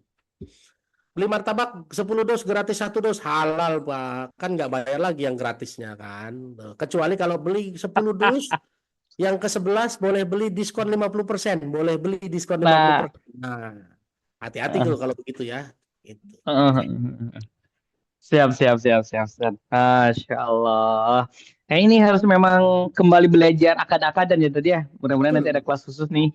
Beli martabak 10 dos gratis 1 dos, halal Pak. Kan nggak bayar lagi yang gratisnya kan. Tuh. Kecuali kalau beli 10 dus yang ke-11 boleh beli diskon 50%, boleh beli diskon 50%. Nah, hati-hati kalau begitu ya. Gitu. Siap. Masya Allah. Nah ini harus memang kembali belajar akad-akadan ya tadi ya. Mudah-mudahan nanti ada kelas khusus nih.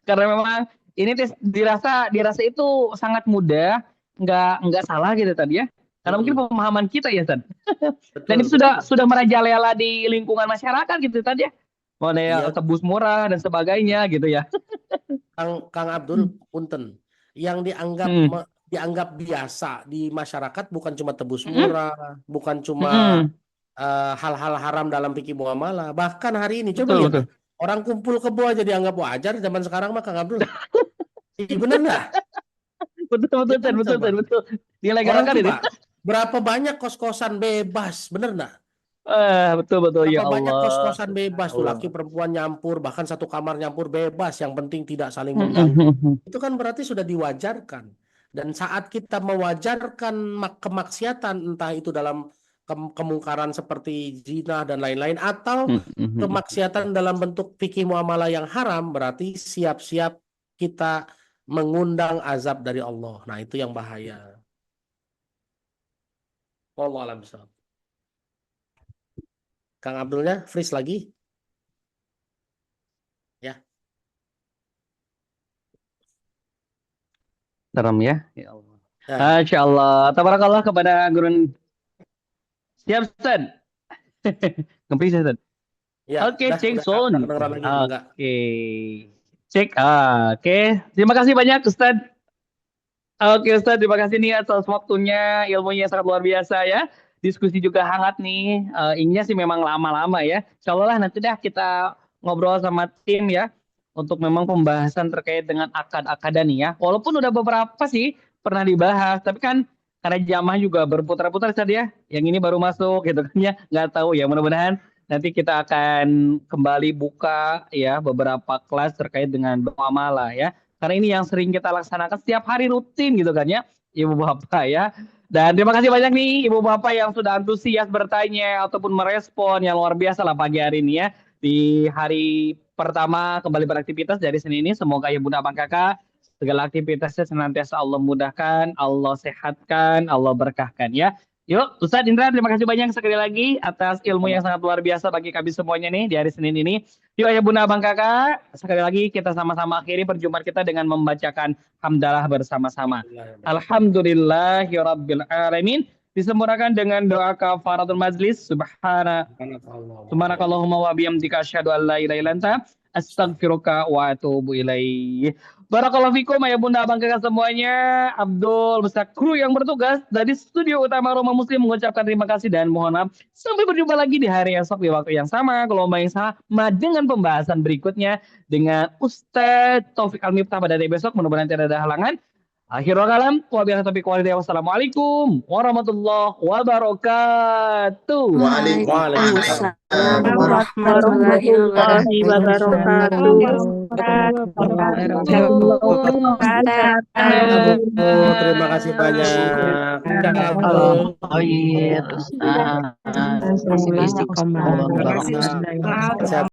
Karena memang ini dirasa itu sangat mudah, nggak salah gitu tadi ya. Karena mungkin pemahaman kita ya Ustaz. Dan itu sudah merajalela di lingkungan masyarakat gitu tadi ya. Model tebus murah dan sebagainya gitu ya. Kang Abdul, punten. Yang dianggap biasa di masyarakat bukan cuma tebus murah, bukan cuma hal-hal haram dalam fikih muamalah. Bahkan hari ini coba lihat, orang kumpul kebo aja dianggap wajar zaman sekarang mah Kang Abdul. Bener nggak? Betul. Dilegalkan itu. Berapa banyak kos-kosan bebas, bener nggak? Betul ya Allah. Banyak kos-kosan bebas tuh, laki perempuan nyampur, bahkan satu kamar nyampur bebas, yang penting tidak saling mengganggu. Itu kan berarti sudah diwajarkan. Dan saat kita mewajarkan kemaksiatan, entah itu dalam kemungkaran seperti zina dan lain-lain, atau kemaksiatan dalam bentuk fikih muamalah yang haram, berarti siap-siap kita mengundang azab dari Allah. Nah itu yang bahaya. Wallahu a'lam bishawab. Kang Abdulnya freeze lagi. Ya. Serem ya. Ya Allah. Masya Allah. Tabarakallah kepada guru. Siap Ustaz. Ngepris ya Ustaz. Ya, Oke, cek son. Oke. Cek. Oke. Terima kasih banyak Ustaz. Oke Ustaz, terima kasih nih atas waktunya, ilmunya sangat luar biasa ya. Diskusi juga hangat nih. Ininya sih memang lama-lama ya. Insya Allah lah nanti dah kita ngobrol sama tim ya. Untuk memang pembahasan terkait dengan akad-akadan nih ya. Walaupun udah beberapa sih pernah dibahas. Tapi kan karena jamaah juga berputar-putar Ustaz ya. Yang ini baru masuk gitu kan ya. Nggak tahu ya, mudah-mudahan nanti kita akan kembali buka ya beberapa kelas terkait dengan muamalah ya. Karena ini yang sering kita laksanakan setiap hari rutin gitu kan ya. Ibu Bapak ya. Dan terima kasih banyak nih Ibu Bapak yang sudah antusias bertanya ataupun merespon yang luar biasa lah pagi hari ini ya. Di hari pertama kembali beraktivitas dari Senin ini. Semoga Ibu Abang Kakak segala aktivitasnya senantiasa Allah mudahkan, Allah sehatkan, Allah berkahkan ya. Yuk Ustadz Indra, terima kasih banyak sekali lagi atas ilmu yang sangat luar biasa bagi kami semuanya nih di hari Senin ini. Yuk ayah bunda abang kakak, sekali lagi kita sama-sama akhiri perjumpaan kita dengan membacakan hamdalah bersama-sama. Alhamdulillahirabbil alamin. Disempurnakan dengan doa kafaratul majlis. Subhanakallahumma wa bihamdika asyhadu an la ilaha illa anta astaghfiruka wa atubu ilaih. Barakallahu fikum ayah bunda abang kakak semuanya, Abdul beserta kru yang bertugas dari studio utama Roma Muslim mengucapkan terima kasih dan mohon maaf. Sampai berjumpa lagi di hari esok di waktu yang sama, gelombang yang sama dengan pembahasan berikutnya dengan Ustadz Taufik Al-Miftah pada hari besok. Mudah-mudahan tidak ada halangan. Akhirul kalam, wassalamualaikum warahmatullahi wabarakatuh. Waalaikumsalam warahmatullahi wabarakatuh. Terima kasih banyak. Istiqomah. Sehat.